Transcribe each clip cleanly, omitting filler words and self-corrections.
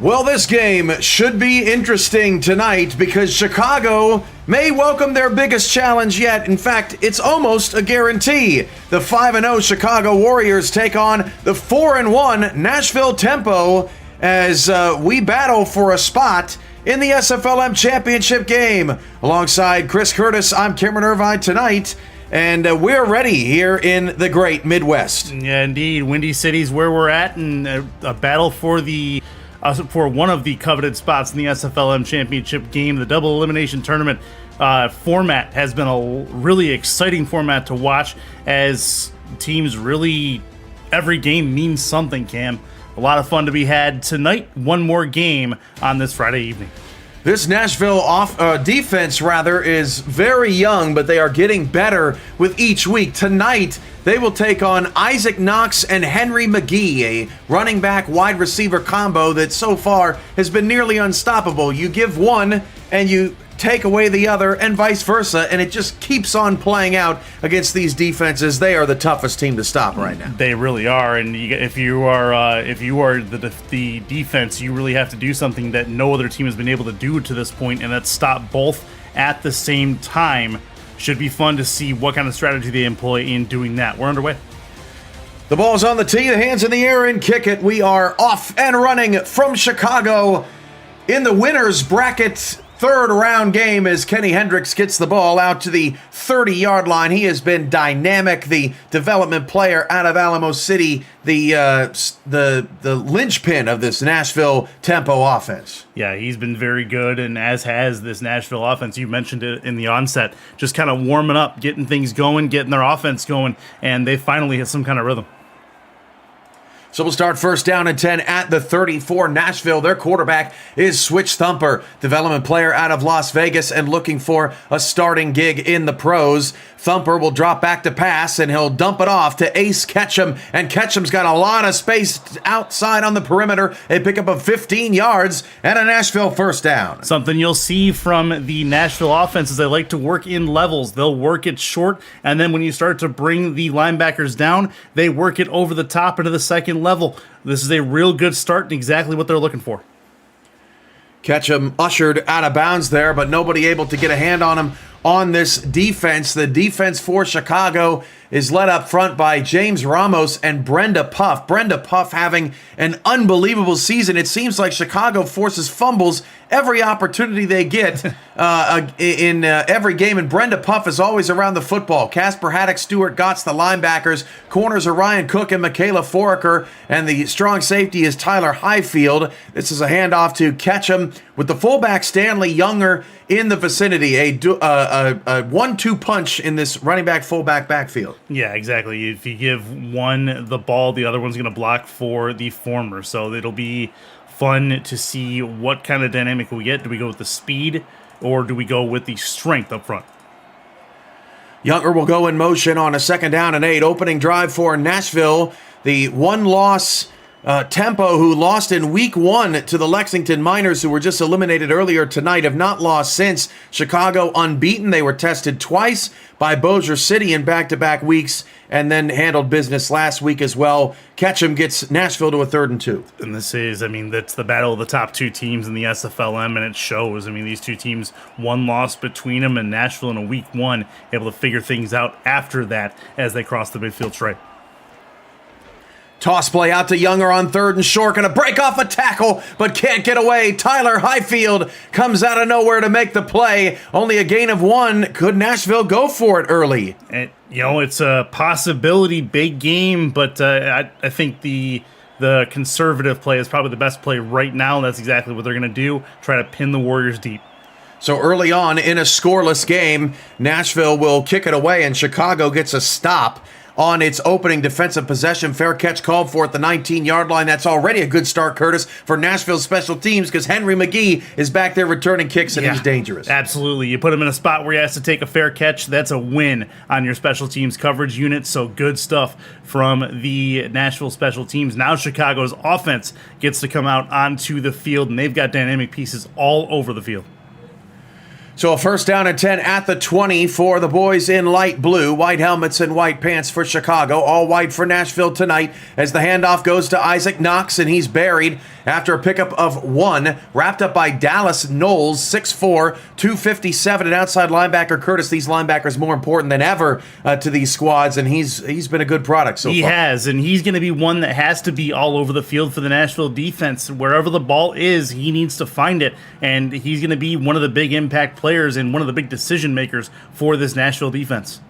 Well, this game should be interesting tonight because Chicago may welcome their biggest challenge yet. In fact, it's almost a guarantee. The 5-0 Chicago Warriors take on the 4-1 Nashville Tempo as we battle for a spot in the SFLm championship game. Alongside Chris Curtis, I'm Cameron Irvine tonight, and we're ready here in the great Midwest. Yeah, indeed. Windy City's where we're at, and a battle for one of the coveted spots in the SFLm championship game. The double elimination tournament format has been a really exciting format to watch, as teams really, every game means something, Cam. A lot of fun to be had tonight. One more game on this Friday evening. This Nashville defense is very young, but they are getting better with each week. Tonight, they will take on Isaac Knox and Henry McGee, a running back wide receiver combo that so far has been nearly unstoppable. You give one and you take away the other, and vice versa, and it just keeps on playing out against these defenses. They are the toughest team to stop right now. They really are, and if you are the defense, you really have to do something that no other team has been able to do to this point, and that's stop both at the same time. Should be fun to see what kind of strategy they employ in doing that. We're underway. The ball's on the tee, the hands in the air, and kick it. We are off and running from Chicago in the winner's bracket. Third round game as Kenny Hendricks gets the ball out to the 30-yard line. He has been dynamic, the development player out of Alamo City, the linchpin of this Nashville Tempo offense. Yeah, he's been very good, and as has this Nashville offense. You mentioned it in the onset, just kind of warming up, getting things going, getting their offense going, and they finally hit some kind of rhythm. So we'll start first down and 10 at the 34. Nashville, their quarterback is Switch Thumper, development player out of Las Vegas and looking for a starting gig in the pros. Thumper will drop back to pass, and he'll dump it off to Ace Ketchum, and Ketchum's got a lot of space outside on the perimeter. They pick up a 15 yards and a Nashville first down. Something you'll see from the Nashville offense is they like to work in levels. They'll work it short, and then when you start to bring the linebackers down, they work it over the top into the second level. This is a real good start and exactly what they're looking for. Ketchum ushered out of bounds there, but nobody able to get a hand on him on this defense. The defense for Chicago is led up front by James Ramos and Brenda Puff. Brenda Puff having an unbelievable season. It seems like Chicago forces fumbles every opportunity they get in every game, and Brenda Puff is always around the football. Casper Haddock, Stuart Gotts, the linebackers. Corners are Ryan Cook and Michaela Foraker, and the strong safety is Tyler Highfield. This is a handoff to Ketchum with the fullback Stanley Younger in the vicinity. A 1-2 punch in this running back fullback backfield. Yeah, exactly. If you give one the ball, the other one's going to block for the former. So it'll be fun to see what kind of dynamic we get. Do we go with the speed or do we go with the strength up front? Younger will go in motion on a second down and 8. Opening drive for Nashville. The one-loss Tempo, who lost in week 1 to the Lexington Miners, who were just eliminated earlier tonight, have not lost since. Chicago unbeaten. They were tested twice by Bossier City in back-to-back weeks and then handled business last week as well. Ketchum gets Nashville to a 3rd and 2. And this is, that's the battle of the top two teams in the SFLm, and it shows. These two teams, one loss between them, and Nashville in a week 1 able to figure things out after that as they cross the midfield stripe. Toss play out to Younger on 3rd and short. Going to break off a tackle, but can't get away. Tyler Highfield comes out of nowhere to make the play. Only a gain of 1. Could Nashville go for it early? And, it's a possibility, big game, but I think the conservative play is probably the best play right now. That's exactly what they're going to do. Try to pin the Warriors deep. So early on in a scoreless game, Nashville will kick it away, and Chicago gets a stop on its opening defensive possession. Fair catch called for at the 19-yard line. That's already a good start, Curtis, for Nashville special teams, because Henry McGee is back there returning kicks, and he's dangerous. Absolutely. You put him in a spot where he has to take a fair catch. That's a win on your special teams coverage unit, so good stuff from the Nashville special teams. Now Chicago's offense gets to come out onto the field, and they've got dynamic pieces all over the field. So a first down and 10 at the 20 for the boys in light blue. White helmets and white pants for Chicago. All white for Nashville tonight as the handoff goes to Isaac Knox, and he's buried after a pickup of 1, wrapped up by Dallas Knowles, 6'4", 257, and outside linebacker Curtis. These linebackers more important than ever to these squads, and he's been a good product so far. He has, and he's going to be one that has to be all over the field for the Nashville defense. Wherever the ball is, he needs to find it, and he's going to be one of the big impact players and one of the big decision makers for this Nashville defense.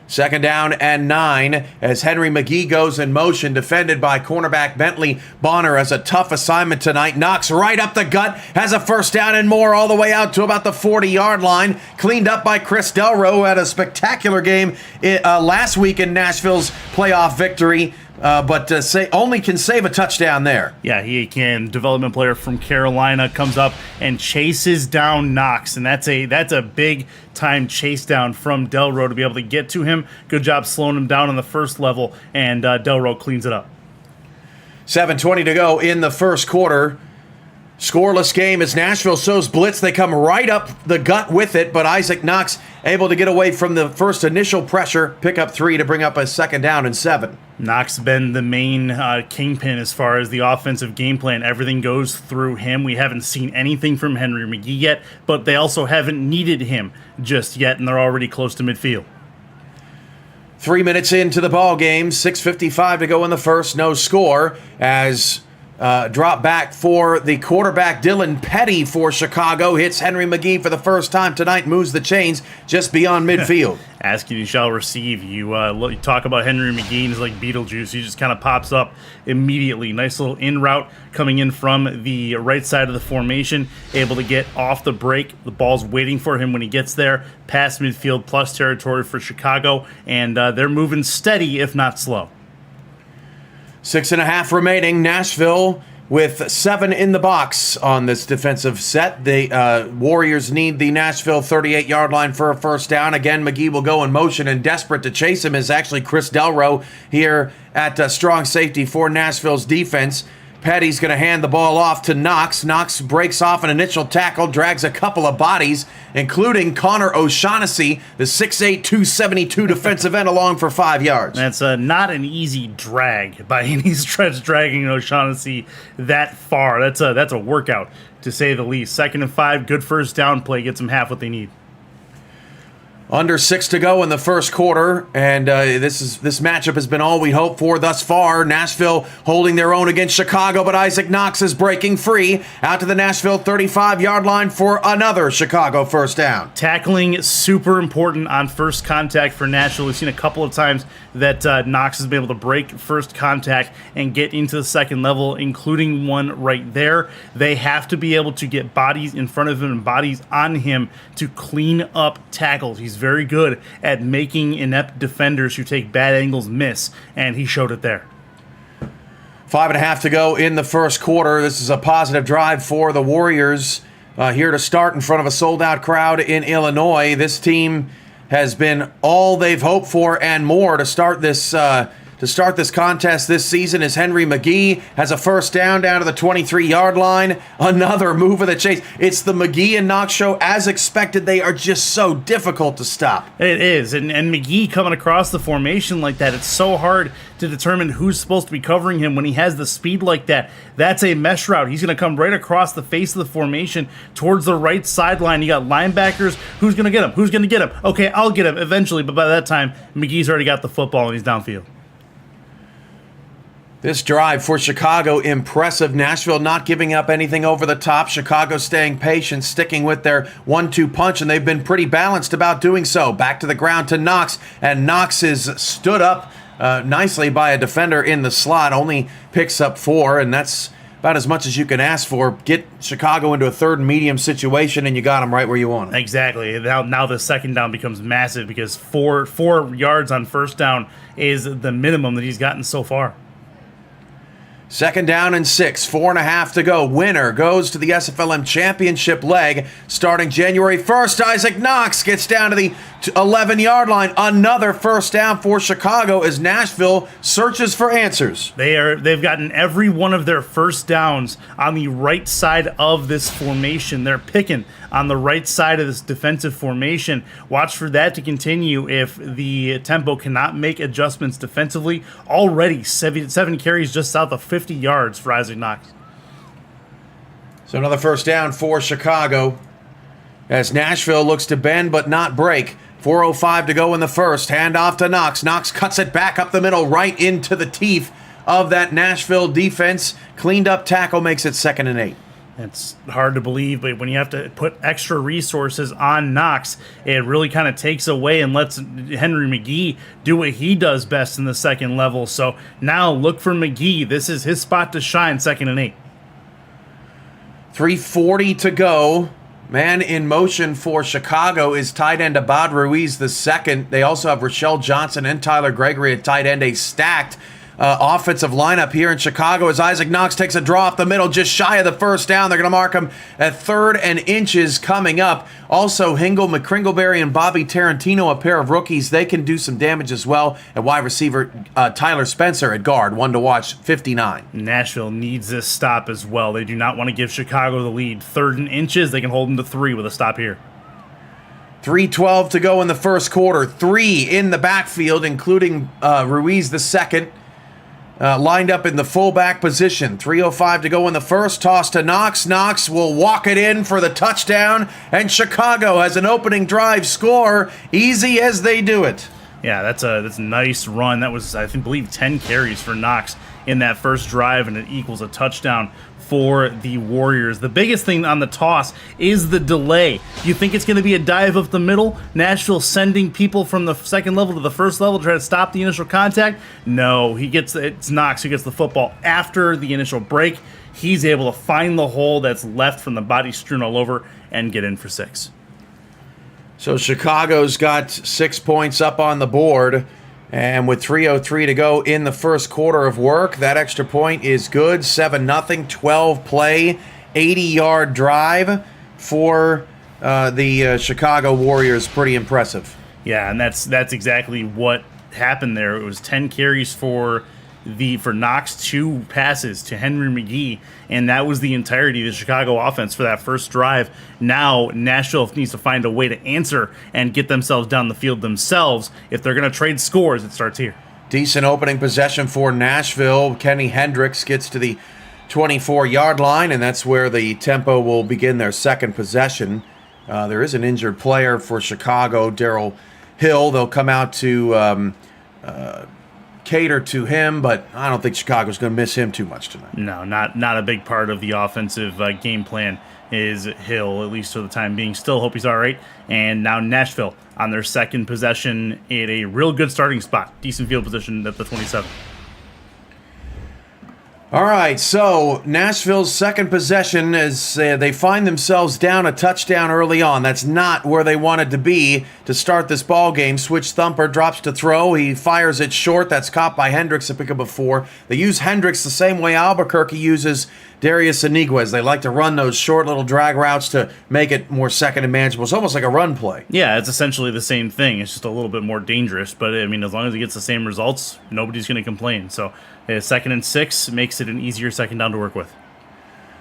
2nd down and 9 as Henry McGee goes in motion, defended by cornerback Bentley Bonner. As a tough assignment tonight. Knocks right up the gut, has a 1st down and more all the way out to about the 40-yard line. Cleaned up by Chris Delro, who had a spectacular game last week in Nashville's playoff victory. But only can save a touchdown there. Yeah, he can. Development player from Carolina comes up and chases down Knox, and that's a big time chase down from Delro to be able to get to him. Good job slowing him down on the first level, and Delro cleans it up. 7:20 to go in the first quarter. Scoreless game as Nashville shows blitz. They come right up the gut with it, but Isaac Knox able to get away from the first initial pressure, pick up 3 to bring up a 2nd down and 7. Knox been the main kingpin as far as the offensive game plan. Everything goes through him. We haven't seen anything from Henry McGee yet, but they also haven't needed him just yet, and they're already close to midfield. 3 minutes into the ball game, 6:55 to go in the first, no score as drop back for the quarterback Dylan Petty for Chicago. Hits Henry McGee for the first time tonight, moves the chains just beyond midfield. Ask and you shall receive. You talk about Henry McGee, and he's like Beetlejuice. He just kind of pops up immediately. Nice little in route coming in from the right side of the formation. Able to get off the break. The ball's waiting for him when he gets there. Past midfield plus territory for Chicago, and they're moving steady, if not slow. 6.5 remaining. Nashville with 7 in the box on this defensive set. The Warriors need the Nashville 38-yard line for a 1st down. Again, McGee will go in motion, and desperate to chase him is actually Chris Delro here at strong safety for Nashville's defense. Petty's going to hand the ball off to Knox. Knox breaks off an initial tackle, drags a couple of bodies, including Connor O'Shaughnessy, the 6'8", 272 defensive end, along for 5 yards. That's not an easy drag by any stretch, dragging O'Shaughnessy that far. That's a workout, to say the least. 2nd and 5, good 1st down play, gets them half what they need. Under 6 to go in the first quarter, and this matchup has been all we hoped for thus far. Nashville holding their own against Chicago, but Isaac Knox is breaking free out to the Nashville 35-yard line for another Chicago 1st down. Tackling super important on first contact for Nashville. We've seen a couple of times that Knox has been able to break first contact and get into the second level, including one right there. They have to be able to get bodies in front of him and bodies on him to clean up tackles. He's very good at making inept defenders who take bad angles miss, and he showed it there. 5.5 to go in the first quarter. This is a positive drive for the Warriors here to start in front of a sold-out crowd in Illinois. This team has been all they've hoped for and more to start this contest this season. As Henry McGee has a 1st down to the 23-yard line. Another move of the chase. It's the McGee and Knox show. As expected, they are just so difficult to stop. It is, and McGee coming across the formation like that, it's so hard to determine who's supposed to be covering him when he has the speed like that. That's a mesh route. He's going to come right across the face of the formation towards the right sideline. You got linebackers. Who's going to get him? Who's going to get him? Okay, I'll get him eventually, but by that time, McGee's already got the football and he's downfield. This drive for Chicago, impressive. Nashville not giving up anything over the top. Chicago staying patient, sticking with their 1-2 punch, and they've been pretty balanced about doing so. Back to the ground to Knox, and Knox is stood up nicely by a defender in the slot. Only picks up 4, and that's about as much as you can ask for. Get Chicago into a 3rd and medium situation, and you got them right where you want them. Exactly. Now the 2nd down becomes massive because 4 yards on 1st down is the minimum that he's gotten so far. 2nd down and 6, 4.5 to go. Winner goes to the SFLm championship leg starting January 1st. Isaac Knox gets down to the 11-yard line. Another first down for Chicago as Nashville searches for answers. They've gotten every one of their first downs on the right side of this formation. They're picking on the right side of this defensive formation. Watch for that to continue if the tempo cannot make adjustments defensively. Already 7 carries just south of 50 yards for Isaac Knox. So another first down for Chicago as Nashville looks to bend but not break. 4:05 to go in the first. Hand off to Knox. Knox cuts it back up the middle, right into the teeth of that Nashville defense. Cleaned up tackle makes it 2nd and 8. It's hard to believe, but when you have to put extra resources on Knox, it really kind of takes away and lets Henry McGee do what he does best in the second level. So now look for McGee. This is his spot to shine, 2nd and 8. 3:40 to go. Man in motion for Chicago is tight end Abad Ruiz the second. They also have Rochelle Johnson and Tyler Gregory at tight end, a stacked offensive lineup here in Chicago as Isaac Knox takes a draw up the middle just shy of the first down. They're going to mark him at 3rd and inches coming up. Also, Hingle, McCringleberry, and Bobby Tarantino, a pair of rookies. They can do some damage as well. And wide receiver Tyler Spencer at guard, one to watch, 59. Nashville needs this stop as well. They do not want to give Chicago the lead. 3rd and inches, they can hold them to 3 with a stop here. 3:12 to go in the first quarter. 3 in the backfield, including Ruiz the second. Lined up in the fullback position. 3:05 to go in the first. Toss to Knox. Knox will walk it in for the touchdown. And Chicago has an opening drive score. Easy as they do it. Yeah, that's a nice run. That was, I believe, 10 carries for Knox in that first drive, and it equals a touchdown for the Warriors. The biggest thing on the toss is the delay. You think it's going to be a dive up the middle? Nashville sending people from the second level to the first level to try to stop the initial contact? No, it's Knox who gets the football after the initial break. He's able to find the hole that's left from the body strewn all over and get in for 6. So Chicago's got 6 points up on the board. And with 3:03 to go in the first quarter of work, that extra point is good. 7-0, 12 play, 80-yard drive for the Chicago Warriors. Pretty impressive. Yeah, and that's exactly what happened there. It was 10 carries for Knox, 2 passes to Henry McGee, and that was the entirety of the Chicago offense for that first drive. Now Nashville needs to find a way to answer and get themselves down the field themselves. If they're going to trade scores, it starts here. Decent opening possession for Nashville. Kenny Hendricks gets to the 24-yard line, and that's where the tempo will begin their second possession. There is an injured player for Chicago, Darrell Hill. They'll come out to cater to him, but I don't think Chicago's going to miss him too much tonight. No, not a big part of the offensive game plan is Hill, at least for the time being. Still hope he's all right. And now Nashville on their second possession in a real good starting spot. Decent field position at the 27. All right, so Nashville's second possession is they find themselves down a touchdown early on. That's not where they wanted to be to start this ball game. Switch Thumper drops to throw. He fires it short. That's caught by Hendricks to pick up a 4. They use Hendricks the same way Albuquerque uses Darius Iniguez. They like to run those short little drag routes to make it more second and manageable. It's almost like a run play. Yeah, it's essentially the same thing. It's just a little bit more dangerous. But, I mean, as long as he gets the same results, nobody's going to complain. So 2nd and 6 makes it an easier second down to work with.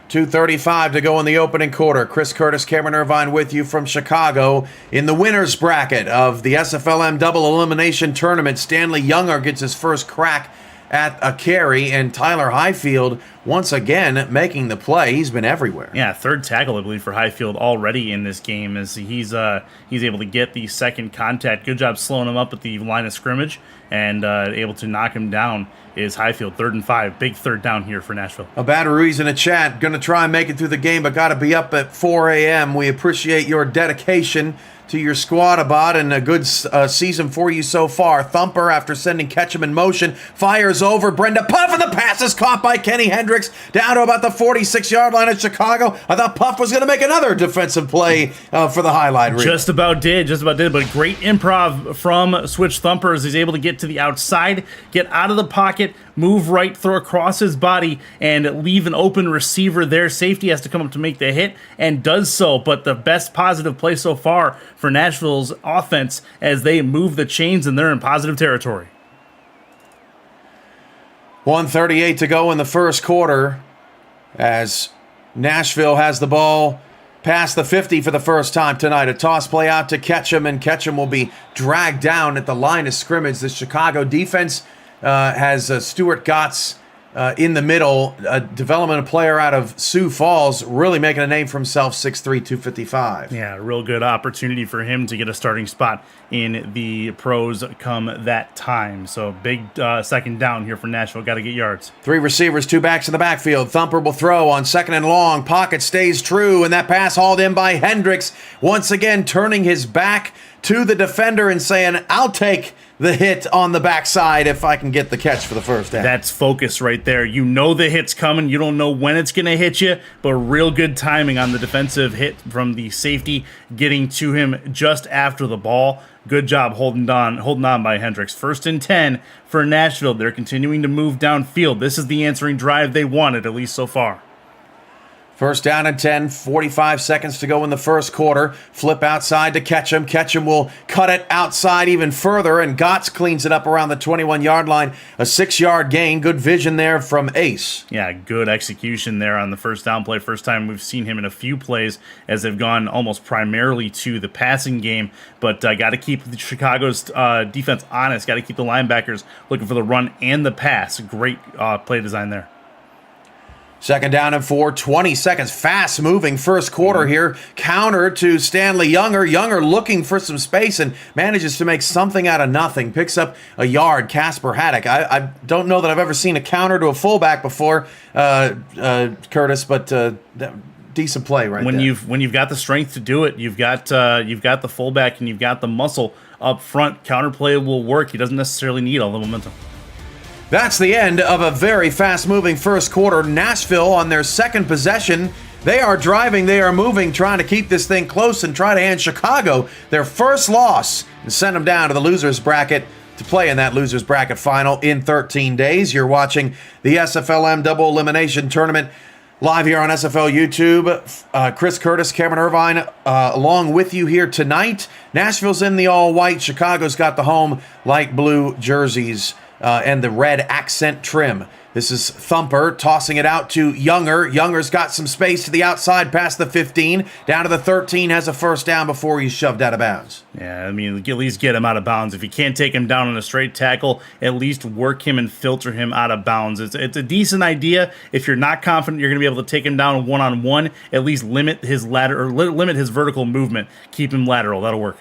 2:35 to go in the opening quarter. Chris Curtis, Cameron Irvine with you from Chicago. In the winner's bracket of the SFLm Double Elimination Tournament, Stanley Younger gets his first crack at a carry, and Tyler Highfield once again making the play. He's been everywhere. Yeah, 3rd tackle, I believe, for Highfield already in this game as he's able to get the second contact. Good job slowing him up at the line of scrimmage and able to knock him down is Highfield. 3rd and 5. Big 3rd down here for Nashville. Abad Ruiz in the chat. Going to try and make it through the game, but got to be up at 4 a.m. We appreciate your dedication to your squad, Abad, and a good season for you so far. Thumper, after sending Ketchum in motion, fires over Brenda Puff, and the pass is caught by Kenny Hendricks down to about the 46-yard line of Chicago. I thought Puff was going to make another defensive play for the highlight reel. Just about did, but great improv from Switch Thumper as he's able to get to the outside, get out of the pocket, it, move right, throw across his body, and leave an open receiver there. Safety has to come up to make the hit, and does so. But the best positive play so far for Nashville's offense as they move the chains and they're in positive territory. 1:38 to go in the first quarter as Nashville has the ball past the 50 for the first time tonight. A toss play out to Ketchum, and Ketchum will be dragged down at the line of scrimmage. The Chicago defense has Stuart Gotts in the middle, a development player out of Sioux Falls, really making a name for himself, 6'3", 255. Yeah, a real good opportunity for him to get a starting spot in the pros come that time. So big second down here for Nashville. Got to get yards. 3 receivers, 2 backs in the backfield. Thumper will throw on second and long. Pocket stays true, and that pass hauled in by Hendricks. Once again, turning his back to the defender and saying, I'll take the hit on the backside if I can get the catch for the first down. That's focus right there. You know the hit's coming. You don't know when it's going to hit you, but real good timing on the defensive hit from the safety, getting to him just after the ball. Good job holding on by Hendricks. 1st and 10 for Nashville. They're continuing to move downfield. This is the answering drive they wanted, at least so far. First down and 10, 45 seconds to go in the first quarter. Flip outside to Ketchum. Ketchum will cut it outside even further, and Gotts cleans it up around the 21-yard line. A 6-yard gain. Good vision there from Ace. Yeah, good execution there on the first down play. First time we've seen him in a few plays as they've gone almost primarily to the passing game. But got to keep Chicago's defense honest. Got to keep the linebackers looking for the run and the pass. Great play design there. Second down and 4, 20 seconds. Fast-moving first quarter here. Counter to Stanley Younger. Younger looking for some space and manages to make something out of nothing. Picks up a yard. Casper Haddock. I don't know that I've ever seen a counter to a fullback before, Curtis, but decent play right there. When you've got the strength to do it, you've got the fullback and you've got the muscle up front. Counterplay will work. He doesn't necessarily need all the momentum. That's the end of a very fast-moving first quarter. Nashville on their second possession. They are driving, they are moving, trying to keep this thing close and try to hand Chicago their first loss and send them down to the loser's bracket to play in that loser's bracket final in 13 days. You're watching the SFLm Double Elimination Tournament live here on SFL YouTube. Chris Curtis, Cameron Irvine, along with you here tonight. Nashville's in the all-white. Chicago's got the home light blue jerseys and the red accent trim. This is Thumper tossing it out to Younger. Younger's got some space to the outside past the 15. Down to the 13, has a first down before he's shoved out of bounds. Yeah, I mean, at least get him out of bounds. If you can't take him down on a straight tackle, at least work him and filter him out of bounds. It's a decent idea. If you're not confident you're going to be able to take him down one-on-one, at least limit his limit his vertical movement. Keep him lateral. That'll work.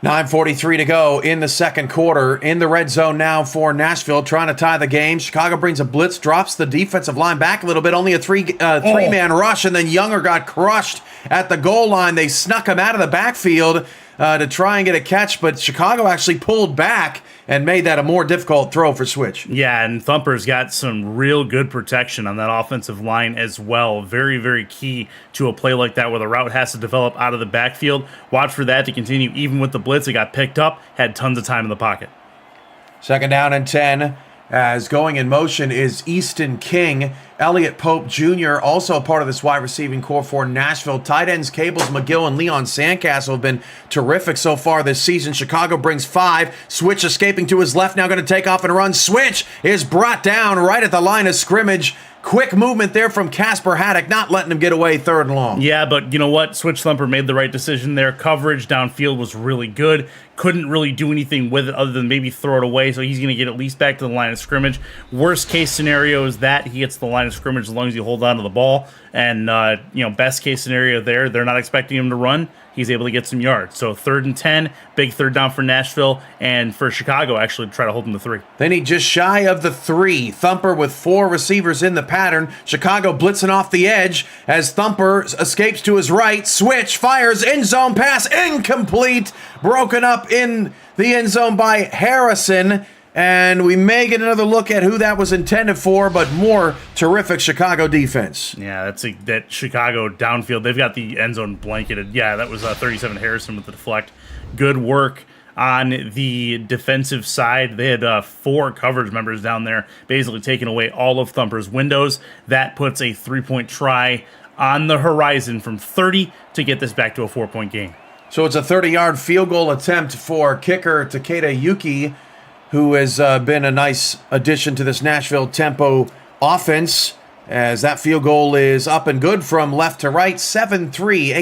9:43 to go in the second quarter. In the red zone now for Nashville, trying to tie the game. Chicago brings a blitz, drops the defensive line back a little bit. Only a three-man rush, and then Younger got crushed at the goal line. They snuck him out of the backfield to try and get a catch, but Chicago actually pulled back and made that a more difficult throw for Switch. Yeah, and Thumper's got some real good protection on that offensive line as well. Very, very key to a play like that where the route has to develop out of the backfield. Watch for that to continue. Even with the blitz, it got picked up, had tons of time in the pocket. Second down and 10. As going in motion is Easton King. Elliott Pope Jr., also a part of this wide receiving core for Nashville. Tight ends Cables McGill and Leon Sandcastle have been terrific so far this season. Chicago brings 5. Switch escaping to his left, now going to take off and run. Switch is brought down right at the line of scrimmage. Quick movement there from Casper Haddock, not letting him get away third and long. Yeah, but you know what? Switch Thumper made the right decision there. Coverage downfield was really good. Couldn't really do anything with it other than maybe throw it away, so he's going to get at least back to the line of scrimmage. Worst case scenario is that he gets to the line of scrimmage as long as you hold on to the ball. And, best case scenario there, they're not expecting him to run. He's able to get some yards. So 3rd and 10, big third down for Nashville, and for Chicago actually to try to hold him to 3. They need just shy of the 3. Thumper with 4 receivers in the pattern. Chicago blitzing off the edge as Thumper escapes to his right. Switch fires, end zone pass, incomplete. Broken up in the end zone by Harrison. And we may get another look at who that was intended for, but more terrific Chicago defense. Yeah, that Chicago downfield. They've got the end zone blanketed. Yeah, that was 37 Harrison with the deflect. Good work on the defensive side. They had 4 coverage members down there, basically taking away all of Thumper's windows. That puts a 3-point try on the horizon from 30 to get this back to a 4-point game. So it's a 30-yard field goal attempt for kicker Takeda Yuki, who has been a nice addition to this Nashville tempo offense, as that field goal is up and good from left to right. 7-3,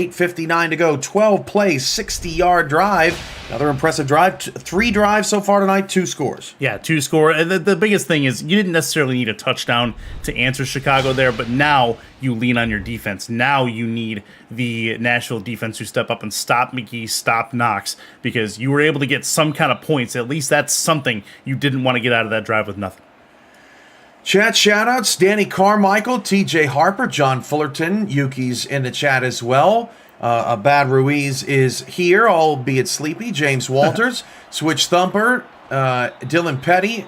8:59 to go. 12 plays, 60-yard drive. Another impressive drive. 3 drives so far tonight, 2 scores. Yeah, 2 score. And the biggest thing is you didn't necessarily need a touchdown to answer Chicago there, but now you lean on your defense. Now you need the Nashville defense to step up and stop McGee, stop Knox, because you were able to get some kind of points. At least that's something. You didn't want to get out of that drive with nothing. Chat shoutouts, Danny Carmichael, TJ Harper, John Fullerton, Yuki's in the chat as well. Abad Ruiz is here, albeit sleepy. James Walters, Switch Thumper, Dylan Petty,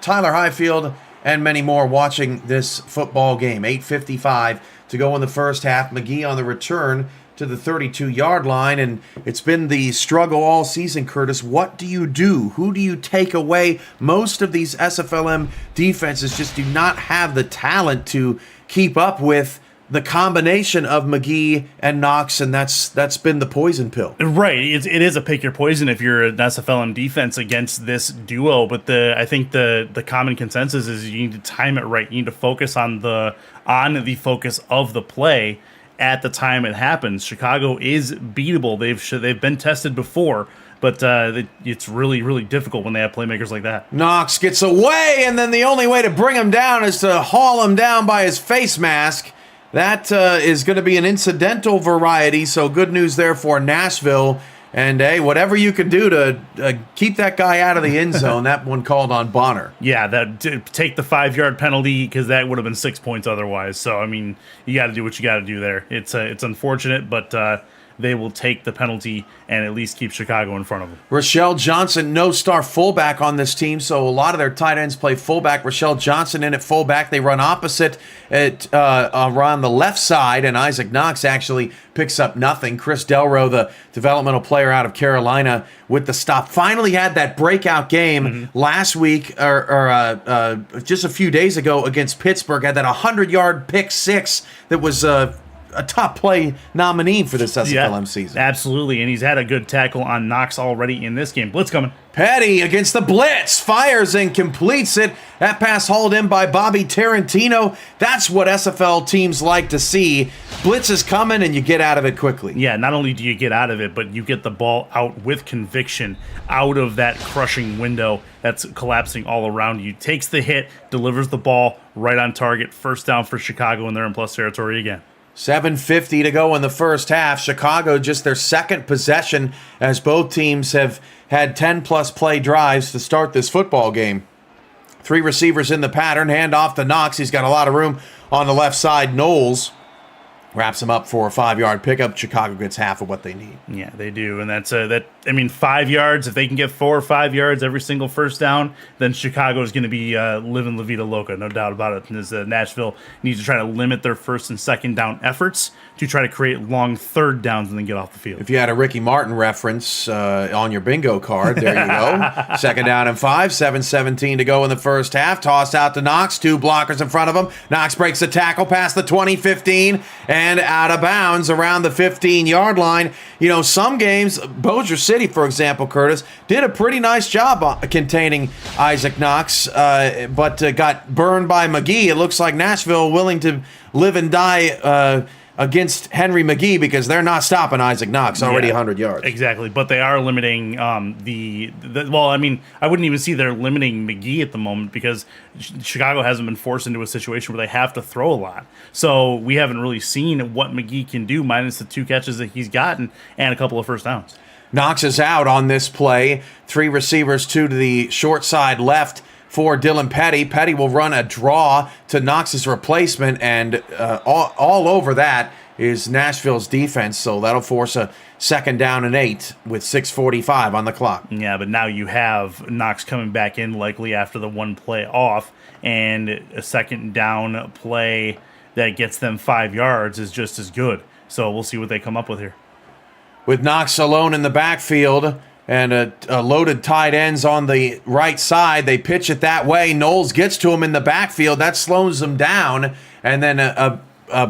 Tyler Highfield, and many more watching this football game. 8:55 to go in the first half. McGee on the return to the 32-yard line, and it's been the struggle all season, Curtis. What do you do? Who do you take away? Most of these SFLm defenses just do not have the talent to keep up with the combination of McGee and Knox, and that's been the poison pill. Right, it is a pick your poison if you're an SFLm defense against this duo, but I think the common consensus is you need to time it right. You need to focus on the focus of the play at the time it happens. Chicago is beatable. They've been tested before, but it's really, really difficult when they have playmakers like that. Knox gets away, and then the only way to bring him down is to haul him down by his face mask. That is going to be an incidental variety, so good news there for Nashville. And, hey, whatever you can do to keep that guy out of the end zone, that one called on Bonner. Yeah, take the 5-yard penalty, because that would have been 6 points otherwise. So, I mean, you got to do what you got to do there. It's unfortunate, but they will take the penalty and at least keep Chicago in front of them. Rochelle Johnson, no star fullback on this team, so a lot of their tight ends play fullback. Rochelle Johnson in at fullback. They run opposite at around the left side, and Isaac Knox actually picks up nothing. Chris Delro, the developmental player out of Carolina, with the stop. Finally had that breakout game last week, or just a few days ago against Pittsburgh. Had that 100-yard pick six that was a top play nominee for this SFLm season. Absolutely, and he's had a good tackle on Knox already in this game. Blitz coming. Petty against the blitz, fires and completes it. That pass hauled in by Bobby Tarantino. That's what SFL teams like to see. Blitz is coming, and you get out of it quickly. Yeah, not only do you get out of it, but you get the ball out with conviction, out of that crushing window that's collapsing all around you. Takes the hit, delivers the ball right on target. First down for Chicago, and they're in plus territory again. 7:50 to go in the first half. Chicago just their second possession, as both teams have had 10-plus play drives to start this football game. 3 receivers in the pattern. Hand off to Knox. He's got a lot of room on the left side. Knowles wraps him up for a 5-yard pickup. Chicago gets half of what they need. Yeah, they do, and that's 5 yards. If they can get 4 or 5 yards every single first down, then Chicago is going to be living La Vida Loca, no doubt about it. As Nashville needs to try to limit their first and second down efforts to try to create long third downs and then get off the field. If you had a Ricky Martin reference on your bingo card, there you go. Second down and 5, 7:17 to go in the first half. Tossed out to Knox, 2 blockers in front of him. Knox breaks the tackle past the 20-15 and out of bounds around the 15-yard line. You know, some games, Bossier City, for example, Curtis, did a pretty nice job containing Isaac Knox, but got burned by McGee. It looks like Nashville willing to live and die against Henry McGee, because they're not stopping Isaac Knox, already 100 yards. Exactly, but they are limiting well, I mean, I wouldn't even see they're limiting McGee at the moment, because Chicago hasn't been forced into a situation where they have to throw a lot. So we haven't really seen what McGee can do, minus the 2 catches that he's gotten and a couple of first downs. Knox is out on this play. 3 receivers, 2 to the short side left for Dylan Petty. Petty will run a draw to Knox's replacement, and all over that is Nashville's defense, so that'll force a second down and 8 with 6:45 on the clock. Yeah, but now you have Knox coming back in likely after the 1 play off, and a second down play that gets them 5 yards is just as good. So we'll see what they come up with here. With Knox alone in the backfield, and a loaded tight ends on the right side. They pitch it that way. Knowles gets to him in the backfield. That slows him down, and then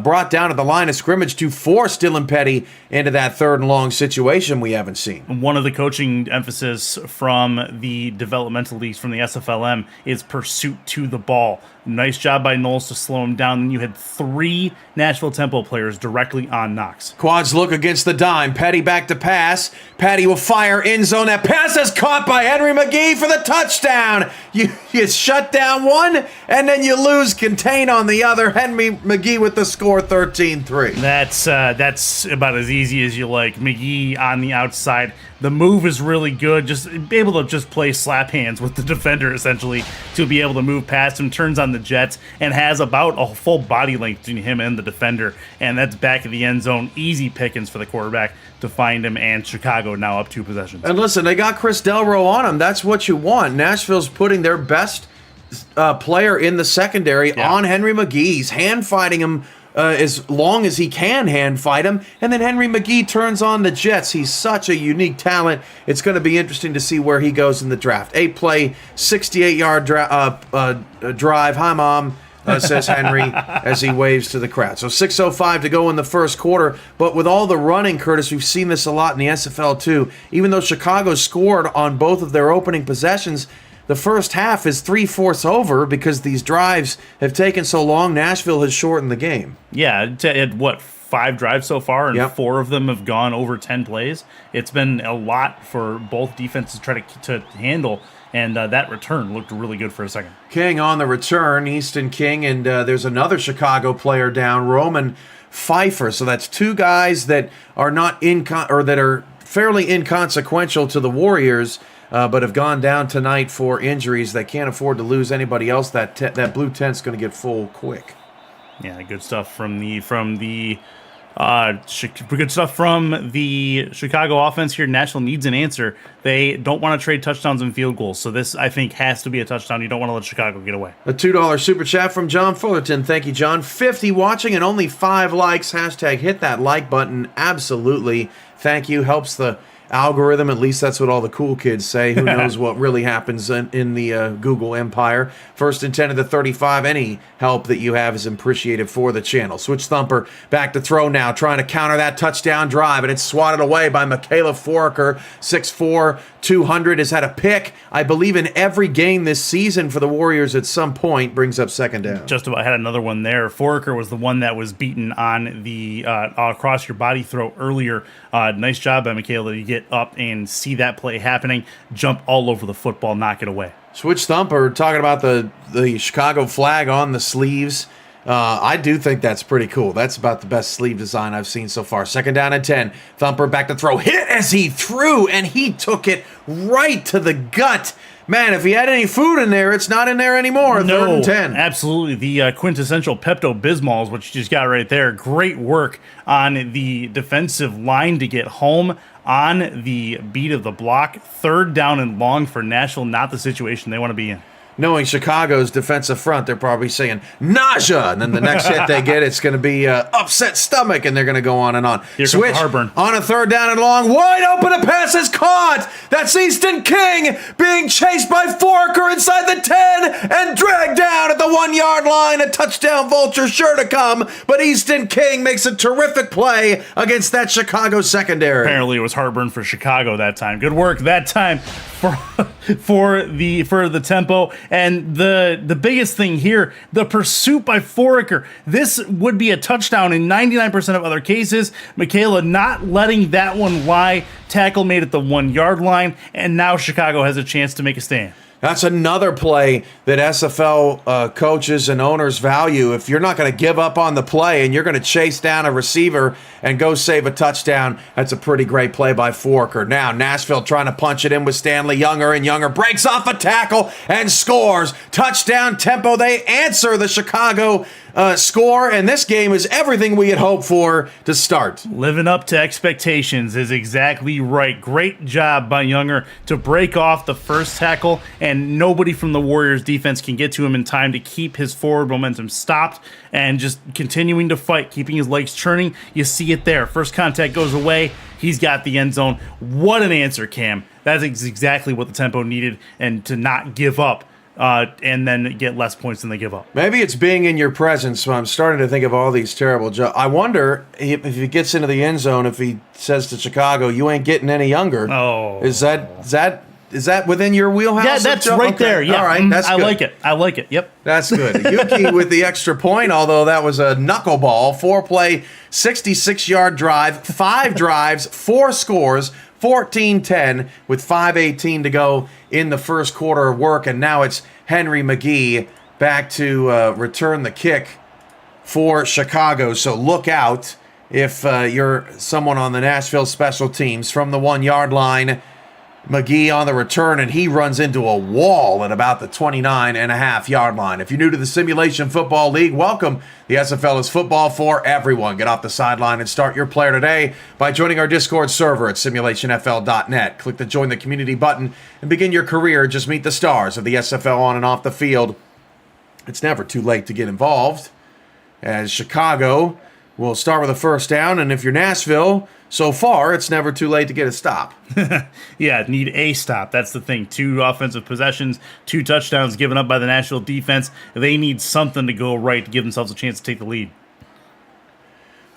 brought down at the line of scrimmage to force Dylan Petty into that 3rd and long situation we haven't seen. One of the coaching emphasis from the developmental leagues, from the SFLm, is pursuit to the ball. Nice job by Knowles to slow him down. And you had 3 Nashville Tempo players directly on Knox. Quads look against the dime. Petty back to pass. Petty will fire end zone. That pass is caught by Henry McGee for the touchdown. You shut down one, and then you lose contain on the other. Henry McGee with the score, 13-3. That's about as easy as you like. McGee on the outside. The move is really good. Just able to just play slap hands with the defender, essentially, to be able to move past him. Turns on the jets and has about a full body length between him and the defender. And that's back of the end zone. Easy pickings for the quarterback to find him, and Chicago now up 2 possessions. And listen, they got Chris Delro on him. That's what you want. Nashville's putting their best player in the secondary on Henry McGee. He's hand fighting him as long as he can hand fight him, and then Henry McGee turns on the Jets. He's such a unique talent. It's going to be interesting to see where he goes in the draft. 8-play, 68-yard drive. Hi, Mom, says Henry as he waves to the crowd. So 6:05 to go in the first quarter, but with all the running, Curtis, we've seen this a lot in the SFL too. Even though Chicago scored on both of their opening possessions, the first half is 3/4 over because these drives have taken so long. Nashville has shortened the game. Yeah, it had, 5 drives so far, and 4 of them have gone over 10 plays. It's been a lot for both defenses to try to handle, and that return looked really good for a second. King on the return, Easton King, and there's another Chicago player down, Roman Pfeiffer. So that's 2 guys that are not that are fairly inconsequential to the Warriors, but have gone down tonight for injuries. They can't afford to lose anybody else. That blue tent's going to get full quick. Yeah, good stuff from the Chicago offense here. Nashville needs an answer. They don't want to trade touchdowns and field goals, so this, I think, has to be a touchdown. You don't want to let Chicago get away. A $2 super chat from John Fullerton. Thank you, John. 50 watching and only 5 likes. Hashtag hit that like button. Absolutely. Thank you. Helps the algorithm. At least that's what all the cool kids say. Who knows what really happens in the Google empire. 1st and 10 of the 35. Any help that you have is appreciated for the channel. Switch thumper back to throw now, trying to counter that touchdown drive, and it's swatted away by Michaela Foraker. 6'4", 200, has had a pick, I believe, in every game this season for the Warriors at some point. Brings up 2nd down. Just about had another one there. Foraker was the one that was beaten on the across your body throw earlier. Nice job by Michaela to get up and see that play happening, jump all over the football, knock it away. Switch thumper, talking about the Chicago flag on the sleeves. I do think that's pretty cool. That's about the best sleeve design I've seen so far. 2nd down and 10. Thumper back to throw. Hit as he threw, and he took it right to the gut. Man, if he had any food in there, it's not in there anymore. No, 3rd and 10. Absolutely. The quintessential Pepto-Bismol, which you just got right there. Great work on the defensive line to get home on the beat of the block. 3rd down and long for Nashville, not the situation they want to be in. Knowing Chicago's defensive front, they're probably saying, nausea, and then the next hit they get, it's going to be upset stomach, and they're going to go on and on. Here Switch Harburn. On a 3rd down and long, wide open, a pass is caught. That's Easton King being chased by Foraker inside the 10 and dragged down at the 1-yard line. A touchdown vulture sure to come, but Easton King makes a terrific play against that Chicago secondary. Apparently it was Harburn for Chicago that time. Good work that time for the tempo. And the biggest thing here, the pursuit by Foraker. This would be a touchdown in 99% of other cases. Michaela not letting that one lie. Tackle made at the 1-yard line, and now Chicago has a chance to make a stand. That's another play that SFL coaches and owners value. If you're not going to give up on the play and you're going to chase down a receiver and go save a touchdown, that's a pretty great play by Foraker. Now Nashville trying to punch it in with Stanley Younger, and Younger breaks off a tackle and scores. Touchdown Tempo. They answer the Chicago score, and this game is everything we had hoped for to start. Living up to expectations is exactly right. Great job by Younger to break off the first tackle, and nobody from the Warriors defense can get to him in time to keep his forward momentum stopped and just continuing to fight, keeping his legs churning. You see it there. First contact goes away. He's got the end zone. What an answer, Cam. That is exactly what the tempo needed, and to not give up. And then get less points than they give up. Maybe it's being in your presence. So I'm starting to think of all these terrible jobs. I wonder if he gets into the end zone, if he says to Chicago, "You ain't getting any younger." Oh, is that within your wheelhouse? Yeah, that's right there. Yeah, all right, that's good. I like it. Yep, that's good. Yuki with the extra point, although that was a knuckleball. 4-play, 66-yard drive, 5 drives, 4 scores. 14-10 with 5:18 to go in the first quarter of work, and now it's Henry McGee back to return the kick for Chicago. So look out if you're someone on the Nashville special teams from the 1-yard line. McGee on the return, and he runs into a wall at about the 29.5-yard line. If you're new to the Simulation Football League, welcome. The SFL is football for everyone. Get off the sideline and start your player today by joining our Discord server at simulationfl.net. Click the Join the Community button and begin your career. Just meet the stars of the SFL on and off the field. It's never too late to get involved, as Chicago will start with a first down, and if you're Nashville, so far, it's never too late to get a stop. Yeah, need a stop. That's the thing. 2 offensive possessions, 2 touchdowns given up by the Nashville defense. They need something to go right to give themselves a chance to take the lead.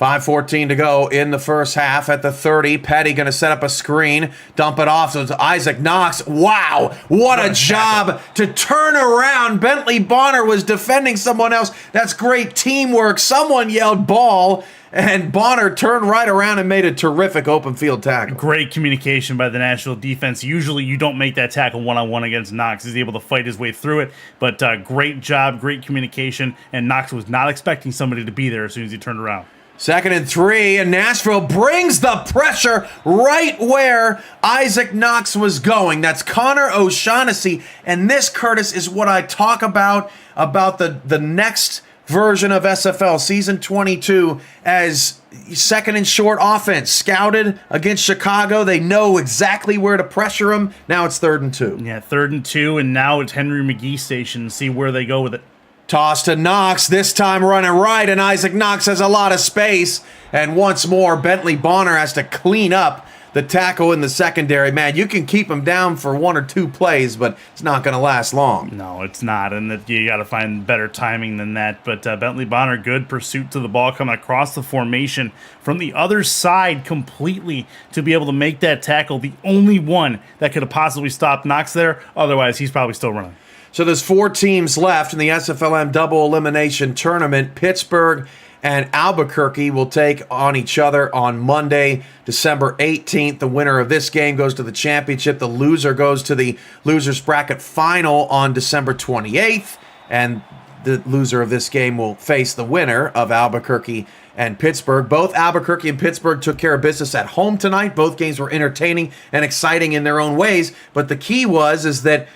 5:14 to go in the first half at the 30. Petty going to set up a screen, dump it off to Isaac Knox. Wow, what a job to turn around. Bentley Bonner was defending someone else. That's great teamwork. Someone yelled ball, and Bonner turned right around and made a terrific open field tackle. Great communication by the Nashville defense. Usually you don't make that tackle one-on-one against Knox. He's able to fight his way through it, but great job, great communication, and Knox was not expecting somebody to be there as soon as he turned around. 2nd and 3, and Nashville brings the pressure right where Isaac Knox was going. That's Connor O'Shaughnessy, and this, Curtis, is what I talk about the next version of SFL, Season 22, as second and short offense. Scouted against Chicago. They know exactly where to pressure him. Now it's 3rd and 2. Yeah, 3rd and 2, and now it's Henry McGee station. See where they go with it. Toss to Knox, this time running right, and Isaac Knox has a lot of space. And once more, Bentley Bonner has to clean up the tackle in the secondary. Man, you can keep him down for 1 or 2 plays, but it's not going to last long. No, it's not, and you got to find better timing than that. But Bentley Bonner, good pursuit to the ball, coming across the formation from the other side completely to be able to make that tackle. The only one that could have possibly stopped Knox there. Otherwise, he's probably still running. So there's 4 teams left in the SFLm double elimination tournament. Pittsburgh and Albuquerque will take on each other on Monday, December 18th. The winner of this game goes to the championship. The loser goes to the losers bracket final on December 28th. And the loser of this game will face the winner of Albuquerque and Pittsburgh. Both Albuquerque and Pittsburgh took care of business at home tonight. Both games were entertaining and exciting in their own ways. But the key is that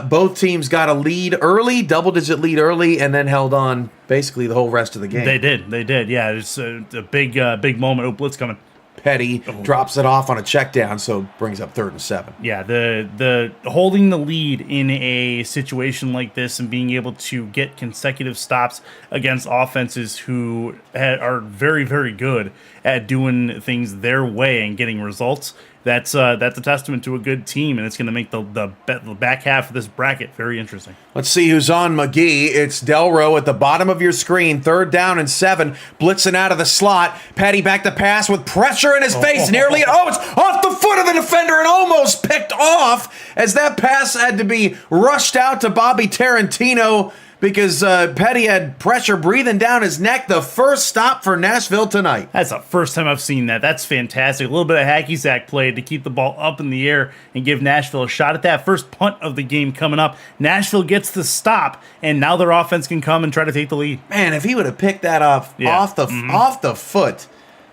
both teams got a lead early, double-digit lead early, and then held on basically the whole rest of the game. They did. Yeah, it's a big moment. Oh, blitz coming. Petty drops it off on a check down, so brings up 3rd and 7. Yeah, the holding the lead in a situation like this and being able to get consecutive stops against offenses who are very, very good at doing things their way and getting results. That's a testament to a good team, and it's going to make the back half of this bracket very interesting. Let's see who's on McGee. It's Delro at the bottom of your screen. 3rd down and 7, blitzing out of the slot. Petty back to pass with pressure in his face. Nearly, it's off the foot of the defender and almost picked off as that pass had to be rushed out to Bobby Tarantino because Petty had pressure breathing down his neck. The first stop for Nashville tonight. That's the first time I've seen that. That's fantastic. A little bit of hacky sack play to keep the ball up in the air and give Nashville a shot at that. First punt of the game coming up. Nashville gets the stop, and now their offense can come and try to take the lead. Man, if he would have picked that off the foot,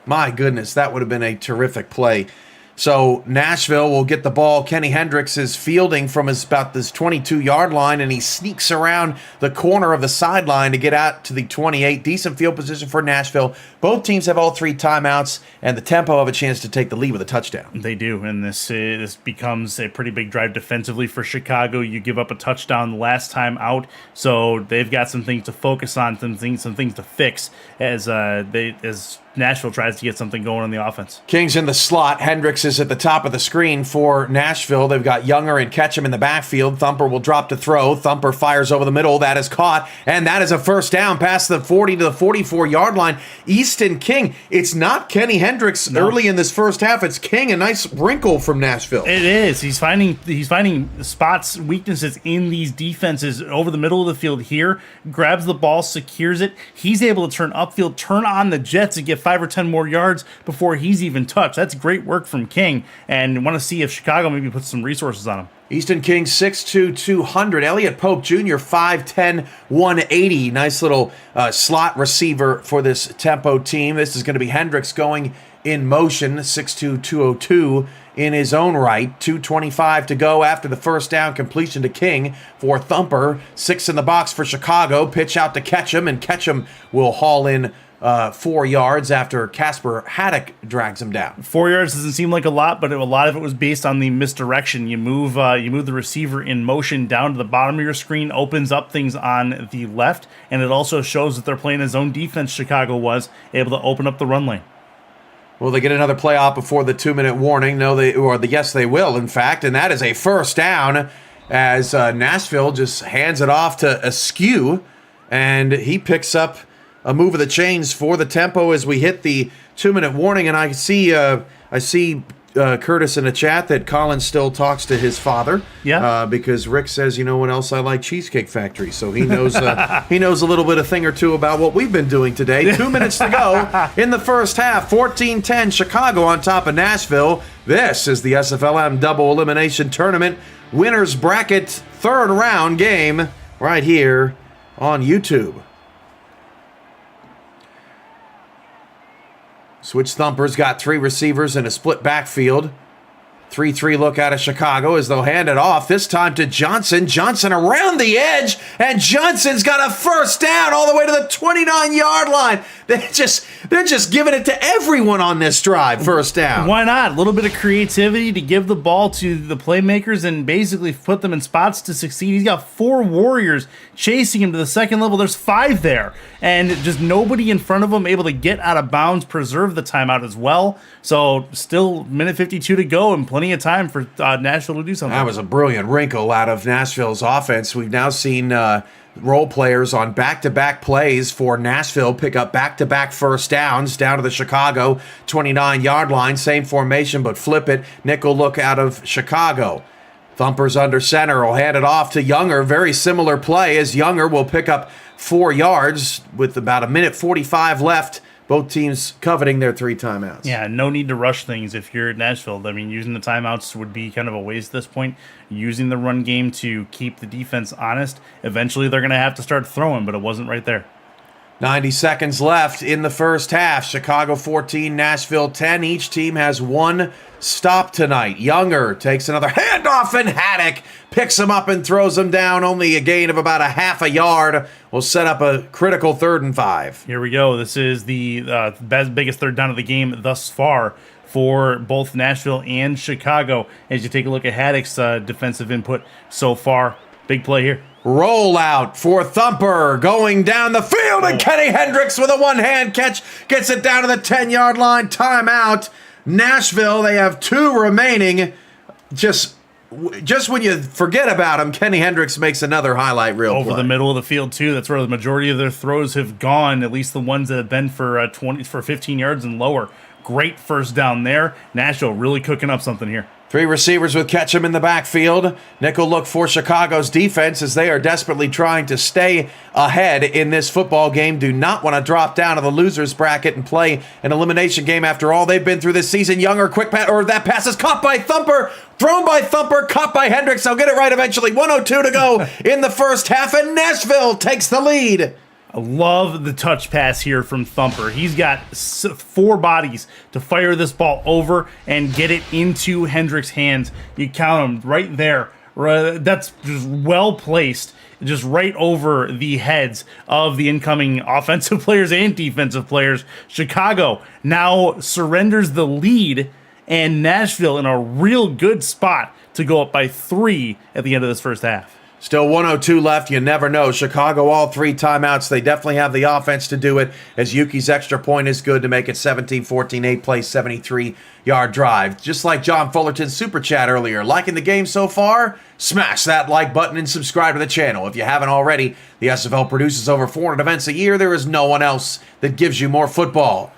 my goodness, that would have been a terrific play. So Nashville will get the ball. Kenny Hendricks is fielding from about this 22-yard line, and he sneaks around the corner of the sideline to get out to the 28. Decent field position for Nashville. Both teams have all 3 timeouts, and the Tempo have a chance to take the lead with a touchdown. They do, and this becomes a pretty big drive defensively for Chicago. You give up a touchdown the last time out, so they've got some things to focus on, some things to fix as Nashville tries to get something going on the offense. King's in the slot. Hendricks is at the top of the screen for Nashville. They've got Younger and Ketchum in the backfield. Thumper will drop to throw. Thumper fires over the middle. That is caught, and that is a first down past the 40 to the 44-yard line. Easton King. It's not Kenny Hendricks early in this first half. It's King. A nice wrinkle from Nashville. It is. He's finding spots, weaknesses in these defenses over the middle of the field here. Grabs the ball, secures it. He's able to turn upfield, turn on the jets, and get 5 or 10 more yards before he's even touched. That's great work from King, and want to see if Chicago maybe puts some resources on him. Easton King, 6'2", 200. Elliott Pope Jr., 5'10", 180. Nice little slot receiver for this Tempo team. This is going to be Hendricks going in motion, 6'2", 202 in his own right. 2:25 to go after the first down, completion to King for Thumper. 6 in the box for Chicago. Pitch out to Ketchum, and Ketchum will haul in 4 yards after Casper Haddock drags him down. 4 yards doesn't seem like a lot, but a lot of it was based on the misdirection. You move the receiver in motion down to the bottom of your screen, opens up things on the left, and it also shows that they're playing a zone defense. Chicago was able to open up the run lane. Will they get another play out before the 2-minute warning? No, yes, they will, in fact, and that is a first down as Nashville just hands it off to Askew, and he picks up a move of the chains for the Tempo as we hit the 2-minute warning. And I see Curtis in the chat that Colin still talks to his father. Yeah. Because Rick says, you know what else I like? Cheesecake Factory. So he knows he knows a little bit of thing or two about what we've been doing today. 2 minutes to go in the first half. 14-10 Chicago on top of Nashville. This is the SFLm Double Elimination Tournament Winners Bracket 3rd round game right here on YouTube. Switch Thumper's got 3 receivers in a split backfield. 3-3 look out of Chicago as they'll hand it off, this time to Johnson. Johnson around the edge, and Johnson's got a first down all the way to the 29-yard line. They're just giving it to everyone on this drive, first down. Why not? A little bit of creativity to give the ball to the playmakers and basically put them in spots to succeed. He's got 4 Warriors chasing him to the second level. There's 5 there, and just nobody in front of him able to get out of bounds, preserve the timeout as well. So still minute 52 to go and plenty of time for Nashville to do something. That was a brilliant wrinkle out of Nashville's offense. We've now seen role players on back-to-back plays for Nashville pick up back-to-back first downs down to the Chicago 29-yard line. Same formation, but flip it. Nickel look out of Chicago. Thumper's under center. Will hand it off to Younger. Very similar play as Younger will pick up 4 yards with about a minute 45 left. Both teams coveting their 3 timeouts. Yeah, no need to rush things if you're at Nashville. I mean, using the timeouts would be kind of a waste at this point. Using the run game to keep the defense honest. Eventually, they're going to have to start throwing, but it wasn't right there. 90 seconds left in the first half. Chicago 14, Nashville 10. Each team has 1 stop tonight. Younger takes another handoff, and Haddock picks him up and throws him down. Only a gain of about a half a yard. Will set up a critical 3rd and 5. Here we go. This is the biggest third down of the game thus far for both Nashville and Chicago. As you take a look at Haddock's defensive input so far. Big play here. Rollout for Thumper going down the field, and Kenny Hendricks with a one-hand catch gets it down to the 10-yard line. Timeout. Nashville, they have 2 remaining. Just when you forget about him, Kenny Hendricks makes another highlight reel over play. The middle of the field too. That's where the majority of their throws have gone, at least the ones that have been for 15 yards and lower. Great first down there. Nashville really cooking up something here. 3 receivers with Ketchum in the backfield. Nickel look for Chicago's defense as they are desperately trying to stay ahead in this football game. Do not want to drop down to the loser's bracket and play an elimination game after all they've been through this season. Younger, quick pass, or that pass is caught by Thumper. Thrown by Thumper, caught by Hendricks. I'll get it right eventually. 1:02 to go in the first half, and Nashville takes the lead. I love the touch pass here from Thumper. He's got 4 bodies to fire this ball over and get it into Hendrick's hands. You count them right there. That's just well placed, just right over the heads of the incoming offensive players and defensive players. Chicago now surrenders the lead, and Nashville in a real good spot to go up by 3 at the end of this first half. Still 102 left. You never know. Chicago, all 3 timeouts. They definitely have the offense to do it, as Yuki's extra point is good to make it 17-14, 8-play, 73-yard drive. Just like John Fullerton's super chat earlier. Liking the game so far? Smash that like button and subscribe to the channel. If you haven't already, the SFL produces over 400 events a year. There is no one else that gives you more football.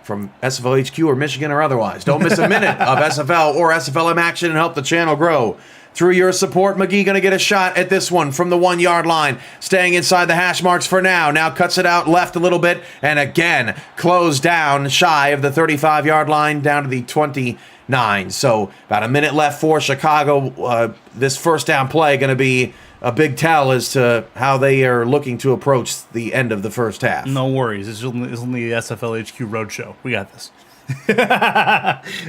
From SFL HQ or Michigan or otherwise. Don't miss a minute of SFL or SFLm action and help the channel grow. Through your support, McGee going to get a shot at this one from the 1-yard line. Staying inside the hash marks for now. Now cuts it out left a little bit. And again, closed down shy of the 35-yard line down to the 29. So about a minute left for Chicago. This first down play going to be a big tell as to how they are looking to approach the end of the first half. No worries. It's only the SFL HQ Roadshow. We got this. All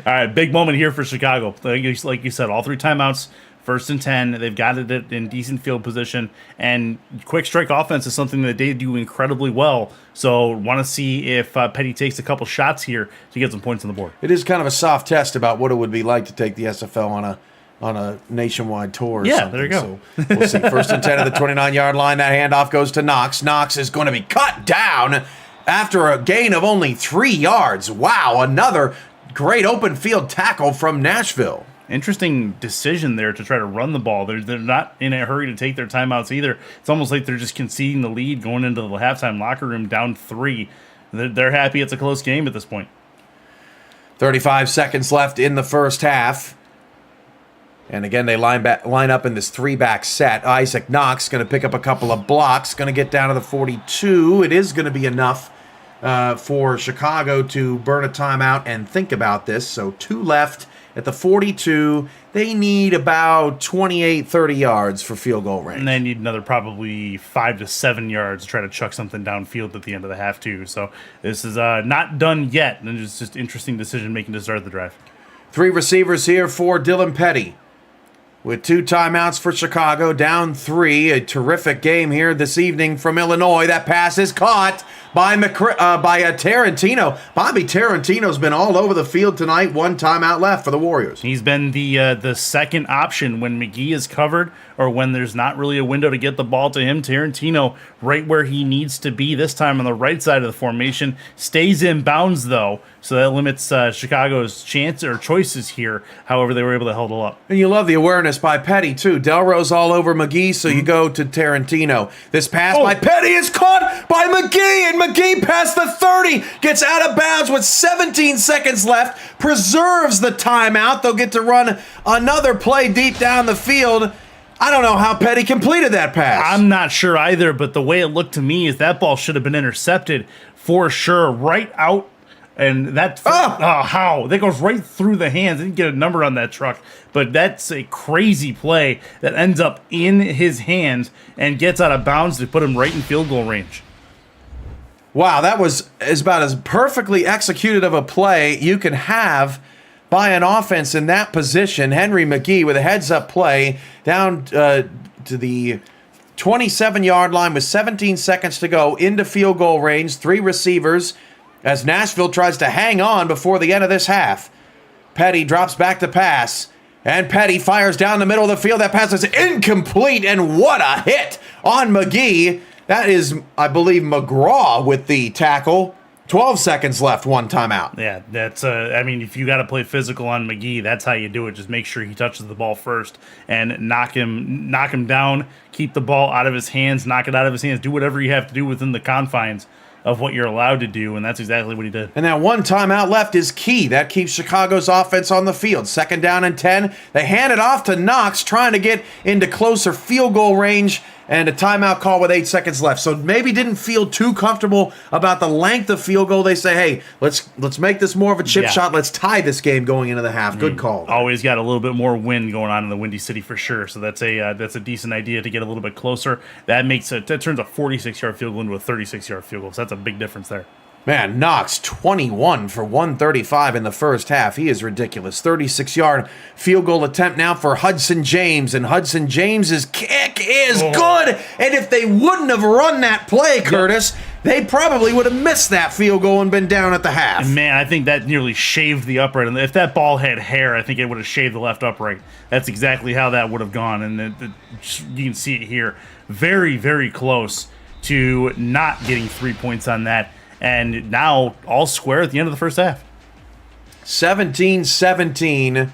right, big moment here for Chicago. Like you said, all 3 timeouts. 1st and 10, they've got it in decent field position, and quick strike offense is something that they do incredibly well. So want to see if Petty takes a couple shots here to get some points on the board. It is kind of a soft test about what it would be like to take the SFL on a nationwide tour. Yeah, there you go. So we'll see. 1st and 10 at the 29-yard line. That handoff goes to Knox. Knox is going to be cut down after a gain of only 3 yards. Wow, another great open field tackle from Nashville. Interesting decision there to try to run the ball. They're not in a hurry to take their timeouts either. It's almost like they're just conceding the lead going into the halftime locker room down 3. They're happy it's a close game at this point. 35 seconds left in the first half. And again, they line up in this 3-back set. Isaac Knox going to pick up a couple of blocks, going to get down to the 42. It is going to be enough for Chicago to burn a timeout and think about this. So 2 left. At the 42, they need about 28, 30 yards for field goal range. And they need another probably 5 to 7 yards to try to chuck something downfield at the end of the half, too. So this is not done yet, and it's just interesting decision-making to start the drive. 3 receivers here for Dylan Petty. With 2 timeouts for Chicago, down 3. A terrific game here this evening from Illinois. That pass is caught by Tarantino. Bobby Tarantino's been all over the field tonight. 1 timeout left for the Warriors. He's been the second option when McGee is covered or when there's not really a window to get the ball to him. Tarantino right where he needs to be, this time on the right side of the formation. Stays in bounds, though, so that limits Chicago's chance or choices here. However, they were able to hold it up. And you love the awareness by Petty, too. Delrose all over McGee, so you go to Tarantino. This pass by Petty is caught by McGee, and McGee past the 30, gets out of bounds with 17 seconds left, preserves the timeout. They'll get to run another play deep down the field. I don't know how Petty completed that pass. I'm not sure either, but the way it looked to me is that ball should have been intercepted for sure, right out. And that, how? That goes right through the hands. I didn't get a number on that truck, but that's a crazy play that ends up in his hands and gets out of bounds to put him right in field goal range. Wow, that was about as perfectly executed of a play you can have by an offense in that position. Henry McGee with a heads-up play down to the 27-yard line with 17 seconds to go into field goal range. 3 receivers as Nashville tries to hang on before the end of this half. Petty drops back to pass, and Petty fires down the middle of the field. That pass is incomplete, and what a hit on McGee. That is, I believe, McGraw with the tackle. 12 seconds left, 1 timeout. Yeah, that's, I mean, if you got to play physical on McGee, that's how you do it. Just make sure he touches the ball first and knock him down, keep the ball out of his hands, knock it out of his hands, do whatever you have to do within the confines of what you're allowed to do, and that's exactly what he did. And that 1 timeout left is key. That keeps Chicago's offense on the field. 2nd down and 10. They hand it off to Knox, trying to get into closer field goal range and a timeout call with 8 seconds left. So maybe didn't feel too comfortable about the length of field goal. They say, hey, let's make this more of a chip shot. Let's tie this game going into the half. Good call. Always got a little bit more wind going on in the Windy City for sure. So that's a decent idea to get a little bit closer. That turns a 46-yard field goal into a 36-yard field goal. So that's a big difference there. Man, Knox, 21 for 135 in the first half. He is ridiculous. 36-yard field goal attempt now for Hudson James, and Hudson James's kick is good. And if they wouldn't have run that play, Curtis, they probably would have missed that field goal and been down at the half. And man, I think that nearly shaved the upright. And if that ball had hair, I think it would have shaved the left upright. That's exactly how that would have gone. And you can see it here. Very, very close to not getting 3 points on that. And now all square at the end of the first half. 17-17.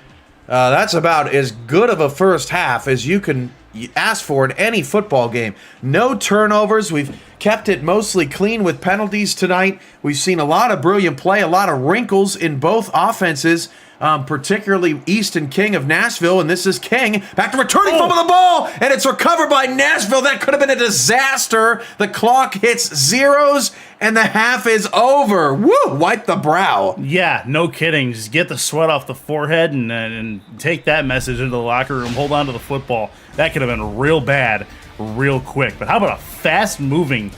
That's about as good of a first half as you can ask for in any football game. No turnovers. We've kept it mostly clean with penalties tonight. We've seen a lot of brilliant play, a lot of wrinkles in both offenses, particularly Easton King of Nashville. And this is King back to returning fumble the ball, and it's recovered by Nashville. That could have been a disaster. The clock hits zeros, and the half is over. Woo! Wipe the brow. Yeah, no kidding. Just get the sweat off the forehead and take that message into the locker room. Hold on to the football. That could have been real bad, real quick. But how about a fast-moving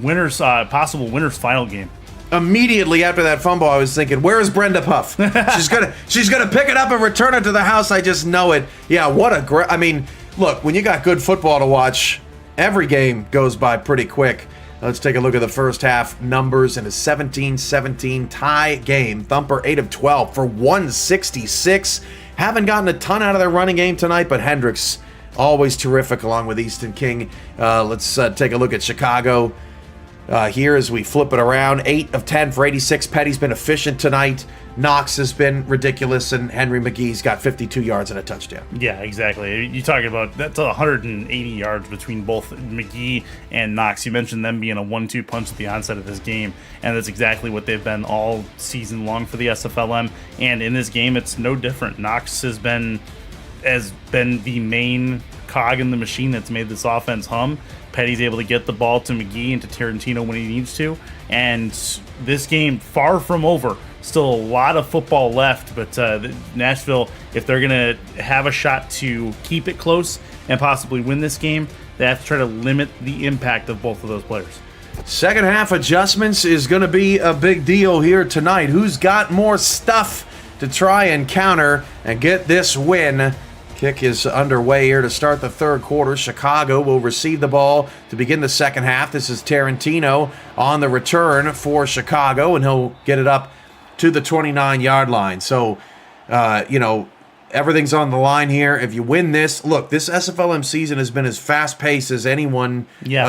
possible winner's final game? Immediately after that fumble, I was thinking, where is Brenda Puff? She's gonna pick it up and return it to the house. I just know it. Yeah, what a great. I mean, look, when you got good football to watch, every game goes by pretty quick. Let's take a look at the first half numbers in a 17-17 tie game. Thumper 8 of 12 for 166. Haven't gotten a ton out of their running game tonight, but Hendricks always terrific along with Easton King. Let's take a look at Chicago. Here as we flip it around, 8 of 10 for 86. Petty's been efficient tonight. Knox has been ridiculous, and Henry McGee's got 52 yards and a touchdown. Yeah, exactly. You're talking about that's 180 yards between both McGee and Knox. You mentioned them being a 1-2 punch at the onset of this game, and that's exactly what they've been all season long for the SFLm. And in this game, it's no different. Knox has been the main cog in the machine that's made this offense hum. Petty's able to get the ball to McGee and to Tarantino when he needs to. And this game, far from over. Still a lot of football left, but Nashville, if they're going to have a shot to keep it close and possibly win this game, they have to try to limit the impact of both of those players. Second half adjustments is going to be a big deal here tonight. Who's got more stuff to try and counter and get this win? Kick is underway here to start the third quarter. Chicago will receive the ball to begin the second half. This is Tarantino on the return for Chicago, and he'll get it up to the 29-yard line. So, everything's on the line here. If you win this, look, this SFLm season has been as fast-paced as anyone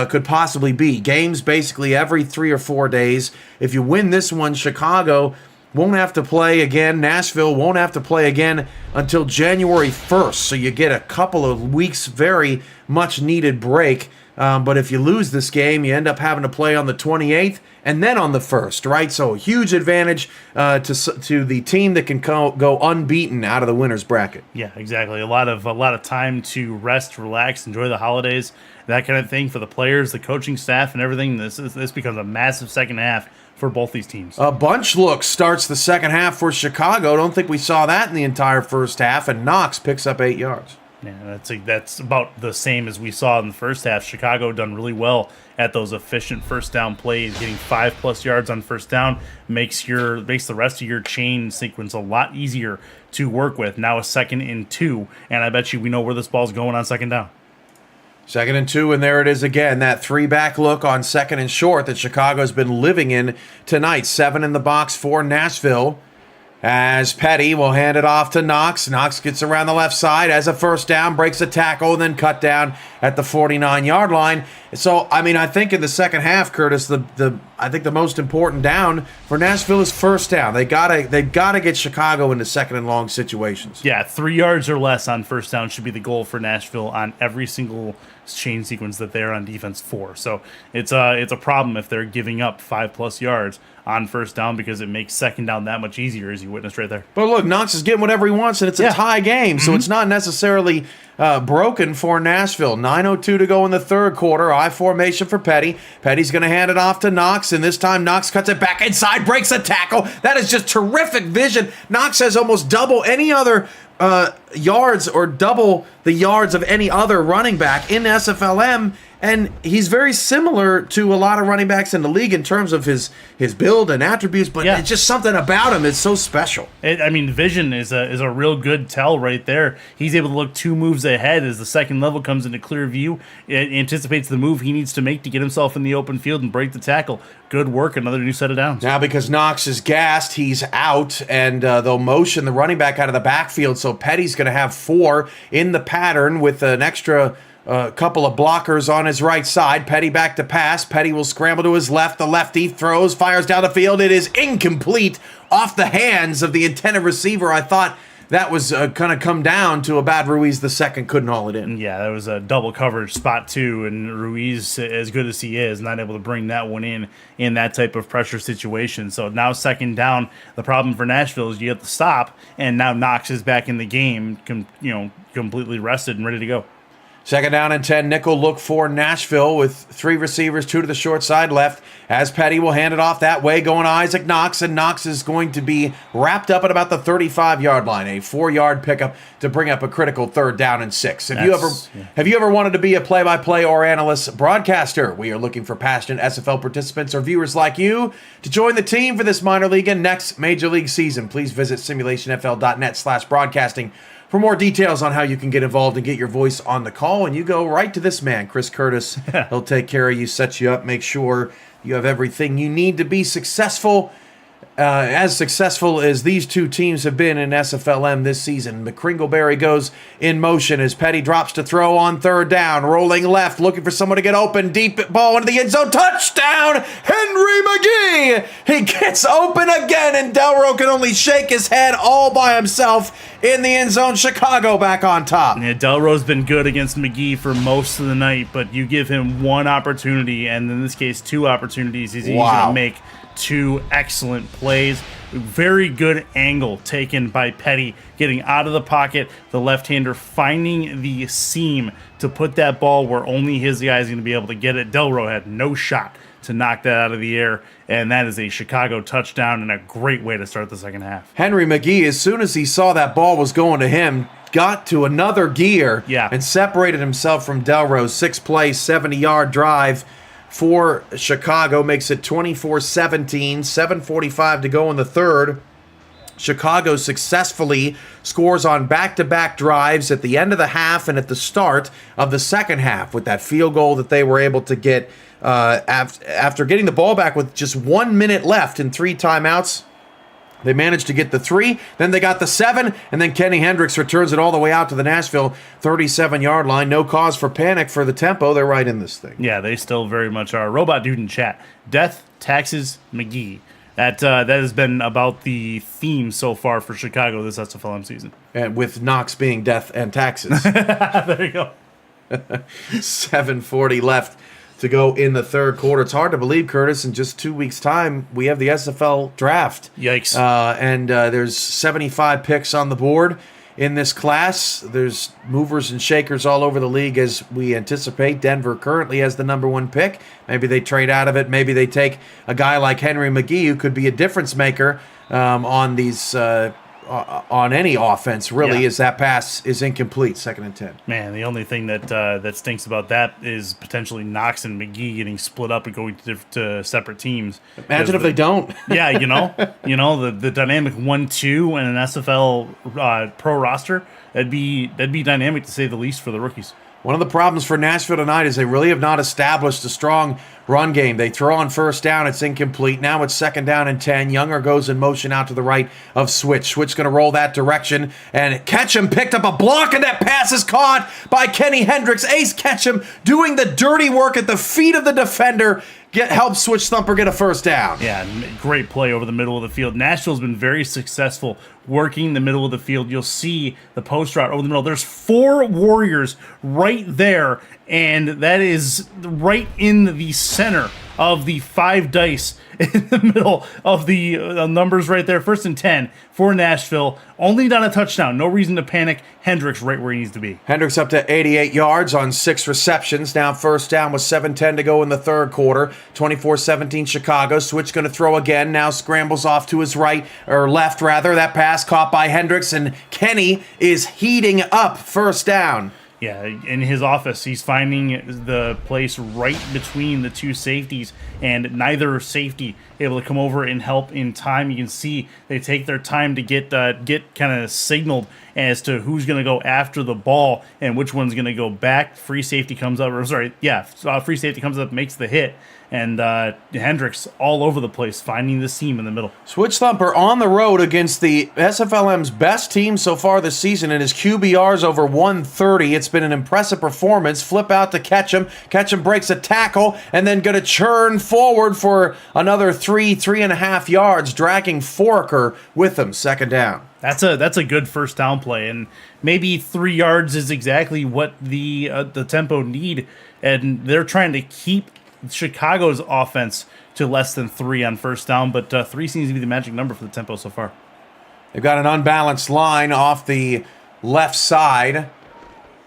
could possibly be. Games basically every 3 or 4 days. If you win this one, Chicago won't have to play again. Nashville won't have to play again until January 1st. So you get a couple of weeks, very much needed break. But if you lose this game, you end up having to play on the 28th and then on the 1st, right? So a huge advantage to the team that can go unbeaten out of the winner's bracket. Yeah, exactly. A lot of time to rest, relax, enjoy the holidays, that kind of thing for the players, the coaching staff, and everything. This becomes a massive second half for both these teams. A bunch look starts the second half for Chicago. Don't think we saw that in the entire first half, and Knox picks up 8 yards. Yeah, that's about the same as we saw in the first half. Chicago done really well at those efficient first down plays, getting 5+ yards on first down makes the rest of your chain sequence a lot easier to work with. Now a 2nd and 2, and I bet you we know where this ball's going on second down. 2nd and 2, and there it is again. That 3-back look on 2nd and short that Chicago's been living in tonight. 7 in the box for Nashville. As Petty will hand it off to Knox. Knox gets around the left side as a first down, breaks a tackle, and then cut down at the 49-yard line. So, I mean, I think in the second half, Curtis, I think the most important down for Nashville is first down. They gotta get Chicago into second and long situations. Yeah, 3 yards or less on first down should be the goal for Nashville on every single chain sequence that they're on defense for. So it's a problem if they're giving up 5+ yards on first down, because it makes second down that much easier, as you witnessed right there. But look, Knox is getting whatever he wants, and it's a tie game, so it's not necessarily broken for Nashville. 9:02 to go in the third quarter. I formation for Petty. Petty's going to hand it off to Knox, and this time Knox cuts it back inside, breaks a tackle. That is just terrific vision. Knox has almost double any other yards, or double the yards of any other running back in SFLm, and he's very similar to a lot of running backs in the league in terms of his build and attributes, but it's just something about him is so special. Vision is a real good tell right there. He's able to look 2 moves ahead as the second level comes into clear view. It anticipates the move he needs to make to get himself in the open field and break the tackle. Good work, another new set of downs. Now, because Knox is gassed, he's out, and they'll motion the running back out of the backfield, so Petty's going to have 4 in the pattern with an extra couple of blockers on his right side. Petty back to pass. Petty will scramble to his left. The lefty throws, fires down the field. It is incomplete, off the hands of the intended receiver. I thought that was going to come down to a bad Ruiz the second, couldn't haul it in. Yeah, that was a double coverage spot too, and Ruiz, as good as he is, not able to bring that one in that type of pressure situation. So now second down, the problem for Nashville is you have to stop, and now Knox is back in the game, completely rested and ready to go. Second down and 10, nickel look for Nashville with 3 receivers, 2 to the short side left, as Petty will hand it off that way, going to Isaac Knox, and Knox is going to be wrapped up at about the 35-yard line, a 4-yard pickup to bring up a critical third down and 6. Have you ever wanted to be a play-by-play or analyst broadcaster? We are looking for passionate SFL participants or viewers like you to join the team for this minor league and next major league season. Please visit simulationfl.net/broadcasting for more details on how you can get involved and get your voice on the call. And you go right to this man, Chris Curtis. He'll take care of you, set you up, make sure you have everything you need to be successful. As successful as these two teams have been in SFLm this season. McCringleberry goes in motion as Petty drops to throw on third down. Rolling left, looking for someone to get open. Deep ball into the end zone. Touchdown, Henry McGee! He gets open again, and Delro can only shake his head all by himself in the end zone. Chicago back on top. Yeah, Delro's been good against McGee for most of the night, but you give him one opportunity, and in this case, 2 opportunities. He's going to make 2 excellent plays. Very good angle taken by Petty, getting out of the pocket, the left-hander finding the seam to put that ball where only his guy is going to be able to get it. Delro had no shot to knock that out of the air, and that is a Chicago touchdown and a great way to start the second half. Henry McGee, as soon as he saw that ball was going to him, got to another gear and separated himself from Delro. 6-play, 70-yard drive for Chicago, makes it 24-17, 7:45 to go in the third. Chicago successfully scores on back-to-back drives at the end of the half and at the start of the second half with that field goal that they were able to get after getting the ball back with just 1 minute left and 3 timeouts. They managed to get the 3, then they got the 7, and then Kenny Hendricks returns it all the way out to the Nashville 37-yard line. No cause for panic for the tempo. They're right in this thing. Yeah, they still very much are. Robot Dude in chat. Death, taxes, McGee. That has been about the theme so far for Chicago this SFLm season. And with Knox being death and taxes. There you go. 7:40 left to go in the third quarter. It's hard to believe, Curtis, in just 2 weeks' time, we have the SFL draft. Yikes. And there's 75 picks on the board in this class. There's movers and shakers all over the league as we anticipate. Denver currently has the number 1 pick. Maybe they trade out of it. Maybe they take a guy like Henry McGee, who could be a difference maker on these on any offense, really, as that pass is incomplete, 2nd and 10. Man, the only thing that stinks about that is potentially Knox and McGee getting split up and going to separate teams. Imagine if they don't. Yeah, the dynamic 1-2 and an SFL pro roster, that'd be dynamic to say the least for the rookies. One of the problems for Nashville tonight is they really have not established a strong run game. They throw on first down, it's incomplete. Now it's second down and 10. Younger goes in motion out to the right of Switch. Switch going to roll that direction, and Ketchum picked up a block, and that pass is caught by Kenny Hendricks. Ace Ketchum doing the dirty work at the feet of the defender. Help Switch Thumper get a first down. Yeah, great play over the middle of the field. Nashville's been very successful working the middle of the field. You'll see the post route over the middle. There's 4 Warriors right there, and that is right in the center of the 5 dice in the middle of the numbers right there. 1st and 10 for Nashville. Only down a touchdown. No reason to panic. Hendricks right where he needs to be. Hendricks up to 88 yards on 6 receptions. Now first down with 7:10 to go in the third quarter. 24-17 Chicago. Switch going to throw again. Now scrambles off to his right, or left rather. That pass caught by Hendricks, and Kenny is heating up first down. Yeah, in his office, he's finding the place right between the 2 safeties, and neither safety able to come over and help in time. You can see they take their time to get kind of signaled as to who's going to go after the ball and which one's going to go back. Free safety comes up, free safety comes up, makes the hit, and Hendricks all over the place, finding the seam in the middle. Switch Thumper on the road against the SFLm's best team so far this season, and his QBR's over 130. It's been an impressive performance. Flip out to Ketchum. Ketchum breaks a tackle, and then going to churn forward for another 3.5 yards, dragging Foraker with him. Second down. That's a good first down play, and maybe 3 yards is exactly what the tempo need, and they're trying to keep Chicago's offense to less than 3 on first down, but 3 seems to be the magic number for the tempo so far. They've got an unbalanced line off the left side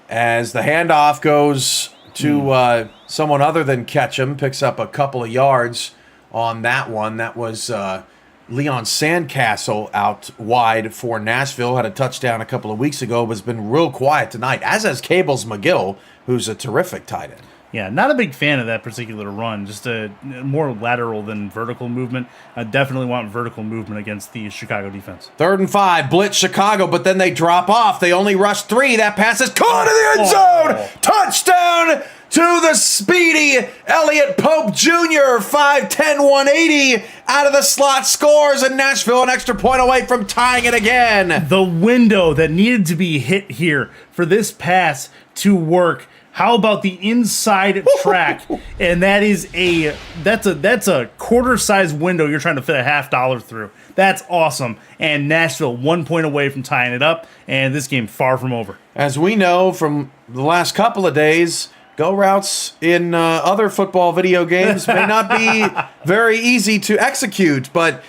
as the handoff goes to someone other than Ketchum, picks up a couple of yards on that one. That was Leon Sandcastle out wide for Nashville. Had a touchdown a couple of weeks ago, but has been real quiet tonight, as has Cables McGill, who's a terrific tight end. Yeah, not a big fan of that particular run. Just a more lateral than vertical movement. I definitely want vertical movement against the Chicago defense. 3rd and 5, blitz Chicago, but then they drop off. They only rush 3. That pass is caught in the end zone. Touchdown to the speedy Elliott Pope Jr. 5'10", 180 out of the slot, scores, and Nashville an extra point away from tying it again. The window that needed to be hit here for this pass to work. How about the inside track? And that's a quarter-size window you're trying to fit a $50 through. That's awesome. And Nashville 1 point away from tying it up, and this game far from over. As we know from the last couple of days, go routes in other football video games may not be very easy to execute, but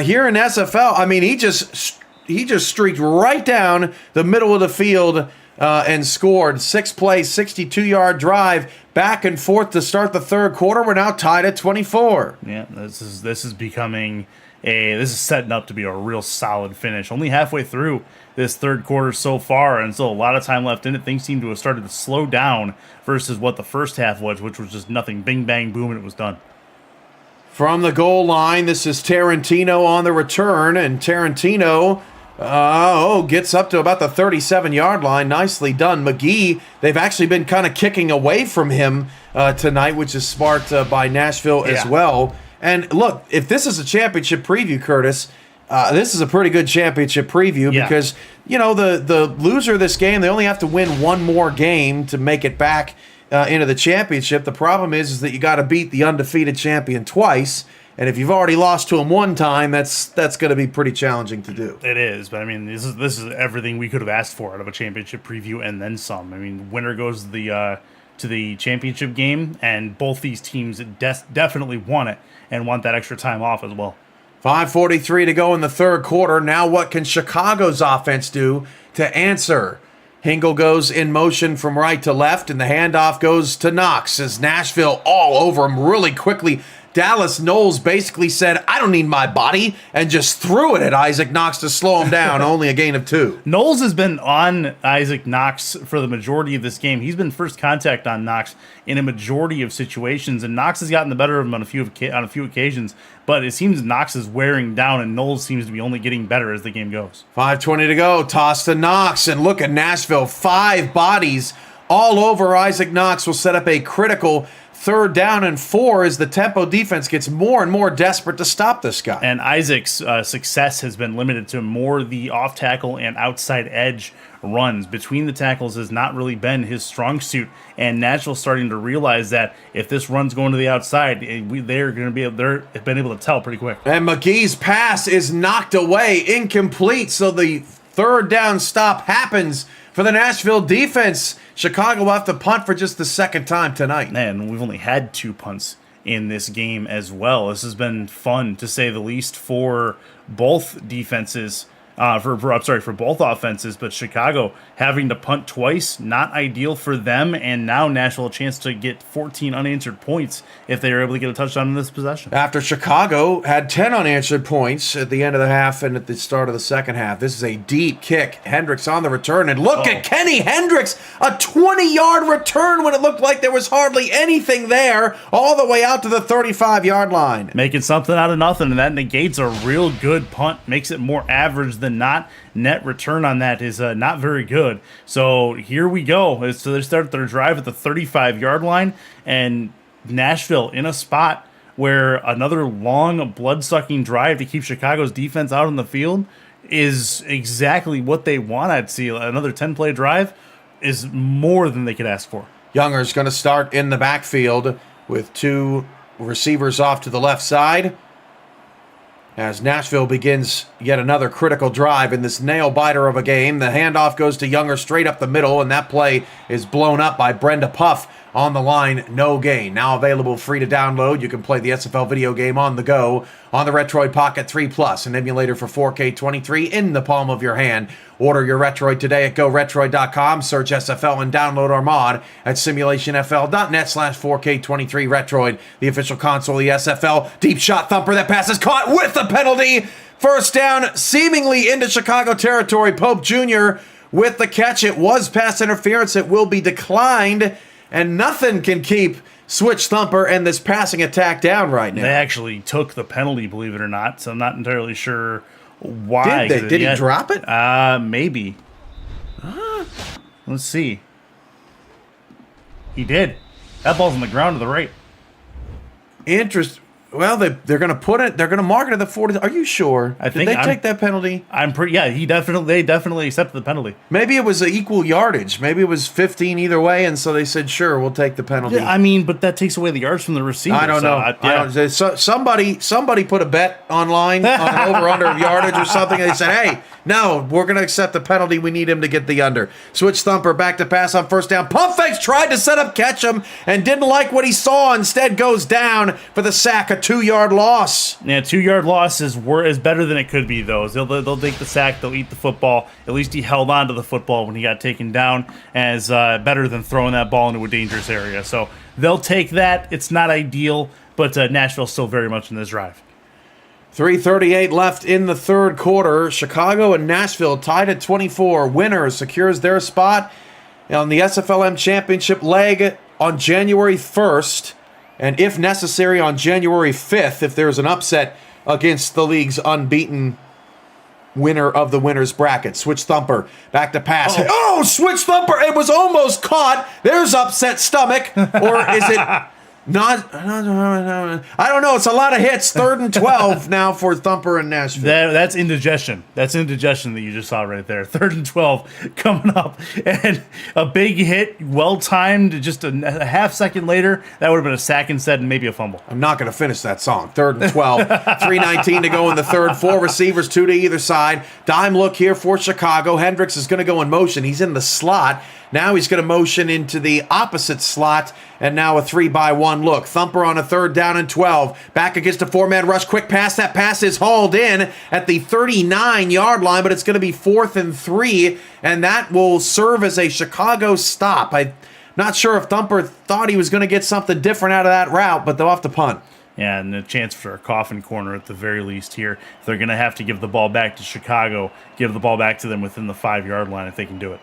here in SFL, I mean, he just streaked right down the middle of the field and scored. 6-play, 62-yard drive, back and forth to start the third quarter. We're now tied at 24. Yeah, this is setting up to be a real solid finish. Only halfway through this third quarter so far, and still a lot of time left in it. Things seem to have started to slow down versus what the first half was, which was just nothing. Bing, bang, boom, and it was done. From the goal line, this is Tarantino on the return, and Tarantino gets up to about the 37-yard line. Nicely done. McGee, they've actually been kind of kicking away from him tonight, which is smart by Nashville as well. And look, if this is a championship preview, Curtis, this is a pretty good championship preview because, you know, the loser of this game, they only have to win one more game to make it back into the championship. The problem is that you got to beat the undefeated champion twice. And if you've already lost to him one time, that's going to be pretty challenging to do. It is, but I mean, this is everything we could have asked for out of a championship preview and then some. I mean, winner goes to the championship game, and both these teams definitely want it and want that extra time off as well. 5:43 to go in the third quarter. Now what can Chicago's offense do to answer? Hingle goes in motion from right to left, and the handoff goes to Knox as Nashville all over him really quickly. Dallas Knowles basically said, I don't need my body, and just threw it at Isaac Knox to slow him down, only a gain of 2. Knowles has been on Isaac Knox for the majority of this game. He's been first contact on Knox in a majority of situations, and Knox has gotten the better of him on a few occasions, but it seems Knox is wearing down, and Knowles seems to be only getting better as the game goes. 5:20 to go, toss to Knox, and look at Nashville, 5 bodies all over Isaac Knox will set up a critical 3rd down and 4 as the tempo defense gets more and more desperate to stop this guy. And Isaac's success has been limited to more the off tackle and outside edge runs. Between the tackles has not really been his strong suit, and Nashville's starting to realize that if this run's going to the outside, they've been able to tell pretty quick. And McGee's pass is knocked away, incomplete, so the 3rd down stop happens for the Nashville defense. Chicago will have to punt for just the 2nd time tonight. Man, we've only had 2 punts in this game as well. This has been fun, to say the least, for both defenses. For both offenses, but Chicago having to punt twice, not ideal for them, and now Nashville a chance to get 14 unanswered points if they are able to get a touchdown in this possession. After Chicago had 10 unanswered points at the end of the half and at the start of the second half. This is a deep kick. Hendricks on the return, and look at Kenny Hendricks, a 20-yard return when it looked like there was hardly anything there, all the way out to the 35-yard line. Making something out of nothing, and that negates a real good punt, makes it more average than not. Net return on that is not very good. So here we go. So they start their drive at the 35-yard line, and Nashville in a spot where another long blood-sucking drive to keep Chicago's defense out on the field is exactly what they want. I'd see another 10-play drive is more than they could ask for. Younger's going to start in the backfield with 2 receivers off to the left side, as Nashville begins yet another critical drive in this nail-biter of a game. The handoff goes to Younger straight up the middle, and that play is blown up by Brenda Puff on the line. No gain. Now available free to download. You can play the SFL video game on the go on the Retroid Pocket 3 Plus, an emulator for 4K23 in the palm of your hand. Order your Retroid today at GoRetroid.com. Search SFL and download our mod at simulationfl.net/4K23 Retroid, the official console of the SFL. Deep shot thumper. That pass is caught with the penalty. First down, seemingly into Chicago territory. Pope Jr. with the catch. It was pass interference. It will be declined, and nothing can keep Switch Thumper and this passing attack down right now. They actually took the penalty, believe it or not, so I'm not entirely sure why. Did he drop it? Maybe. Let's see. He did. That ball's on the ground to the right. Well, they're going to put it. They're going to mark it at the 40. Are you sure? Did they take that penalty? I'm pretty. Yeah, they definitely accepted the penalty. Maybe it was an equal yardage. Maybe it was 15 either way, and so they said, "Sure, we'll take the penalty." Yeah, I mean, but that takes away the yards from the receiver. I don't know. Somebody put a bet online on an over/under of yardage or something. And they said, "Hey, no, we're going to accept the penalty. We need him to get the under." Switch Thumper back to pass on first down. Pump fakes, tried to set up Ketchum and didn't like what he saw. Instead, goes down for the sack. A 2-yard loss. Yeah, 2-yard loss is better than it could be, though. They'll take the sack. They'll eat the football. At least he held on to the football when he got taken down, as better than throwing that ball into a dangerous area. So they'll take that. It's not ideal, but Nashville's still very much in this drive. 3:38 left in the third quarter. Chicago and Nashville tied at 24. Winner secures their spot on the SFLm championship leg on January 1st. And if necessary, on January 5th, if there's an upset against the league's unbeaten winner of the winner's bracket. Switch Thumper, back to pass. Oh, Switch Thumper, it was almost caught. There's upset stomach. Or is it not? I don't know. It's a lot of hits. 3rd and 12 now for Thumper and Nashville. That's indigestion. That's indigestion that you just saw right there. 3rd and 12 coming up. And a big hit, well-timed, just a half second later. That would have been a sack instead and maybe a fumble. I'm not going to finish that song. 3rd and 12. 3:19 to go in the third. 4 receivers, 2 to either side. Dime look here for Chicago. Hendricks is going to go in motion. He's in the slot. Now he's going to motion into the opposite slot, and now a 3-by-1 look. Thumper on a 3rd down and 12. Back against a 4-man rush. Quick pass. That pass is hauled in at the 39-yard line, but it's going to be 4th and 3, and that will serve as a Chicago stop. I'm not sure if Thumper thought he was going to get something different out of that route, but they'll have to punt. Yeah, and a chance for a coffin corner at the very least here. They're going to have to give the ball back to Chicago, give the ball back to them within the 5-yard line if they can do it.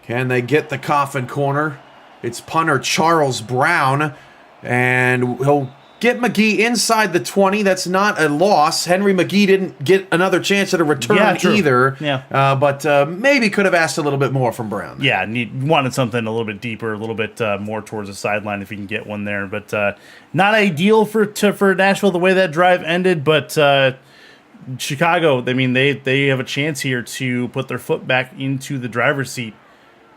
Can they get the coffin corner? It's punter Charles Brown, and he'll get McGee inside the 20. That's not a loss. Henry McGee didn't get another chance at a return either. Yeah. But maybe could have asked a little bit more from Brown. Yeah, wanted something a little bit deeper, a little bit more towards the sideline if you can get one there. But not ideal for Nashville the way that drive ended. But Chicago, I mean, they have a chance here to put their foot back into the driver's seat,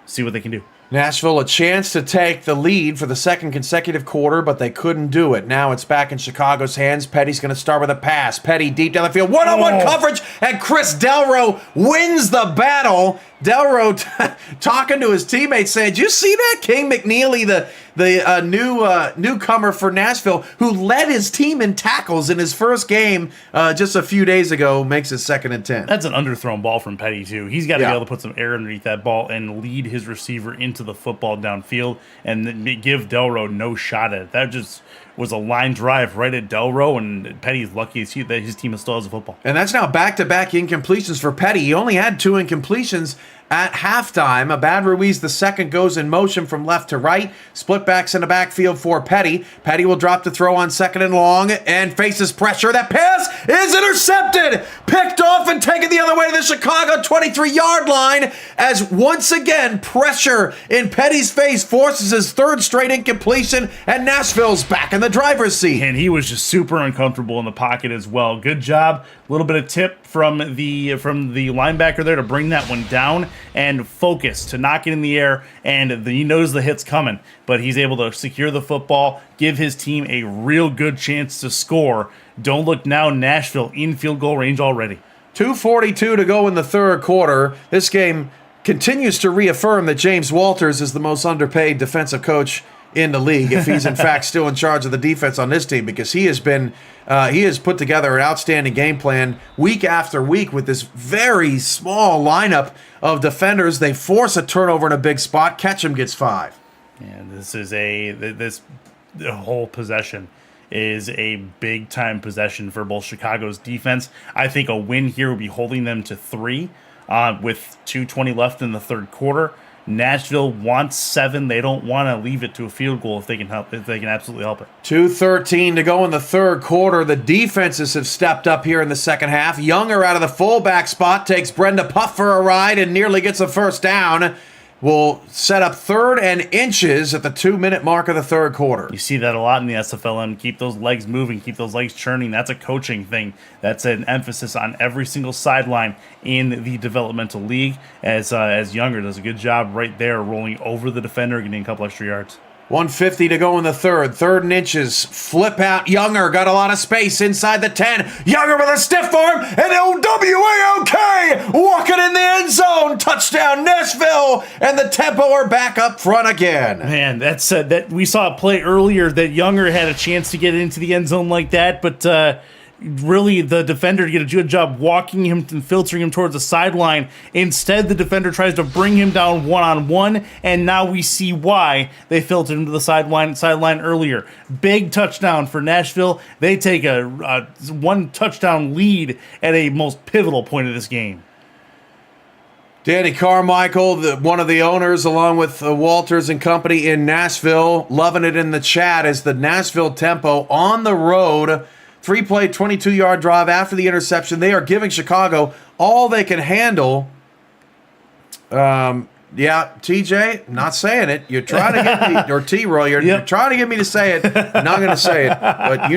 see what they can do. Nashville a chance to take the lead for the second consecutive quarter, but they couldn't do it. Now it's back in Chicago's hands. Petty's going to start with a pass. Petty deep down the field. One-on-one coverage, and Chris Delro wins the battle. Delro talking to his teammates saying, "Did you see that? King McNeely, the newcomer for Nashville, who led his team in tackles in his first game just a few days ago, makes it 2nd and 10. That's an underthrown ball from Petty, too. He's got to be able to put some air underneath that ball and lead his receiver into the football downfield and then give Delro no shot at it. That just was a line drive right at Delro, and Petty's lucky that his team still has a football. And that's now back-to-back incompletions for Petty. He only had 2 incompletions at halftime. Abad Ruiz, the second, goes in motion from left to right. Split backs in the backfield for Petty. Petty will drop the throw on 2nd and long and faces pressure. That pass is intercepted, picked off and taken the other way to the Chicago 23-yard line as once again pressure in Petty's face forces his 3rd straight incompletion, and Nashville's back in the driver's seat. And he was just super uncomfortable in the pocket as well. Good job. A little bit of tip from the linebacker there to bring that one down and focus to knock it in the air, and he knows the hit's coming, but he's able to secure the football, give his team a real good chance to score. Don't look now, Nashville in field goal range already. 2:42 to go in the 3rd quarter. This game continues to reaffirm that James Walters is the most underpaid defensive coach in the league, if he's in fact still in charge of the defense on this team, because he has put together an outstanding game plan week after week with this very small lineup of defenders. They force a turnover in a big spot. Ketchum gets 5. And this whole possession is a big time possession for both Chicago's defense. I think a win here would be holding them to 3 with 2:20 left in the 3rd quarter. Nashville wants 7. They don't want to leave it to a field goal if they can absolutely help it. 2:13 to go in the 3rd quarter. The defenses have stepped up here in the second half. Younger out of the fullback spot takes Brenda Puff for a ride and nearly gets a first down. Will set up 3rd and inches at the 2-minute mark of the 3rd quarter. You see that a lot in the SFLm. Keep those legs moving, keep those legs churning. That's a coaching thing. That's an emphasis on every single sideline in the developmental league. As Younger does a good job right there, rolling over the defender, getting a couple extra yards. 1:50 to go in the 3rd. 3rd and inches. Flip out. Younger got a lot of space inside the 10. Younger with a stiff arm. And O-W-A-O-K walking in the end zone. Touchdown Nashville. And the Tempo are back up front again. Man, that's that we saw a play earlier that Younger had a chance to get into the end zone like that, but really the defender did a good job walking him and filtering him towards the sideline. Instead, the defender tries to bring him down one-on-one, and now we see why they filtered him to the sideline earlier. Big touchdown for Nashville. They take a 1 touchdown lead at a most pivotal point of this game. Danny Carmichael, one of the owners, along with Walters and company in Nashville, loving it in the chat as the Nashville Tempo on the road. 3-play, 22-yard drive after the interception. They are giving Chicago all they can handle. Yeah, TJ, not saying it. You're trying to get me, or T-Roy, you're trying to get me to say it. I'm not going to say it, but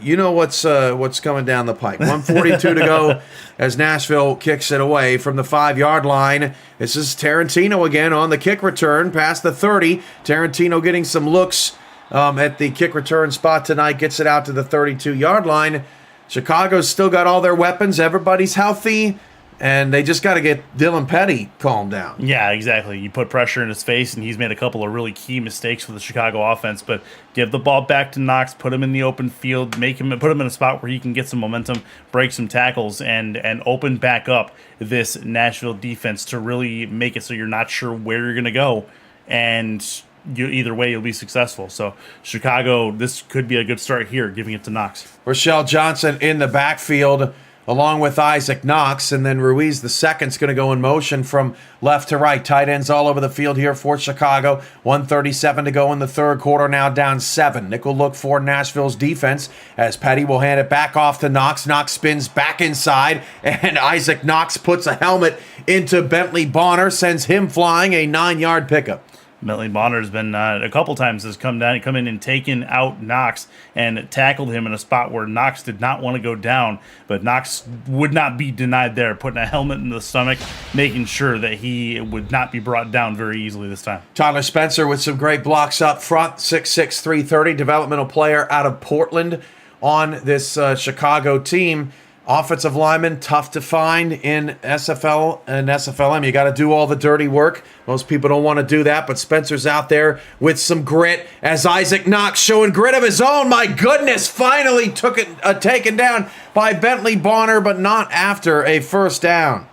you know what's coming down the pike. 1:42 to go as Nashville kicks it away from the 5-yard line. This is Tarantino again on the kick return past the 30. Tarantino getting some looks at the kick return spot tonight, gets it out to the 32-yard line. Chicago's still got all their weapons. Everybody's healthy, and they just got to get Dylan Petty calmed down. Yeah, exactly. You put pressure in his face, and he's made a couple of really key mistakes for the Chicago offense, but give the ball back to Knox, put him in the open field, put him in a spot where he can get some momentum, break some tackles, and open back up this Nashville defense to really make it so you're not sure where you're going to go, and either way, you'll be successful. So Chicago, this could be a good start here, giving it to Knox. Rochelle Johnson in the backfield along with Isaac Knox, and then Ruiz the second's going to go in motion from left to right. Tight ends all over the field here for Chicago. 1:37 to go in the third quarter, now down 7. Nick will look for Nashville's defense as Petty will hand it back off to Knox. Knox spins back inside, and Isaac Knox puts a helmet into Bentley Bonner, sends him flying, a 9-yard pickup. Bentley Bonner has been a couple times has come in and taken out Knox and tackled him in a spot where Knox did not want to go down, but Knox would not be denied there, putting a helmet in the stomach, making sure that he would not be brought down very easily this time. Tyler Spencer with some great blocks up front, 6'6", 330, developmental player out of Portland on this Chicago team. Offensive lineman, tough to find in SFL and SFLm. You got to do all the dirty work. Most people don't want to do that, but Spencer's out there with some grit as Isaac Knox showing grit of his own. My goodness, finally taken down by Bentley Bonner, but not after a first down.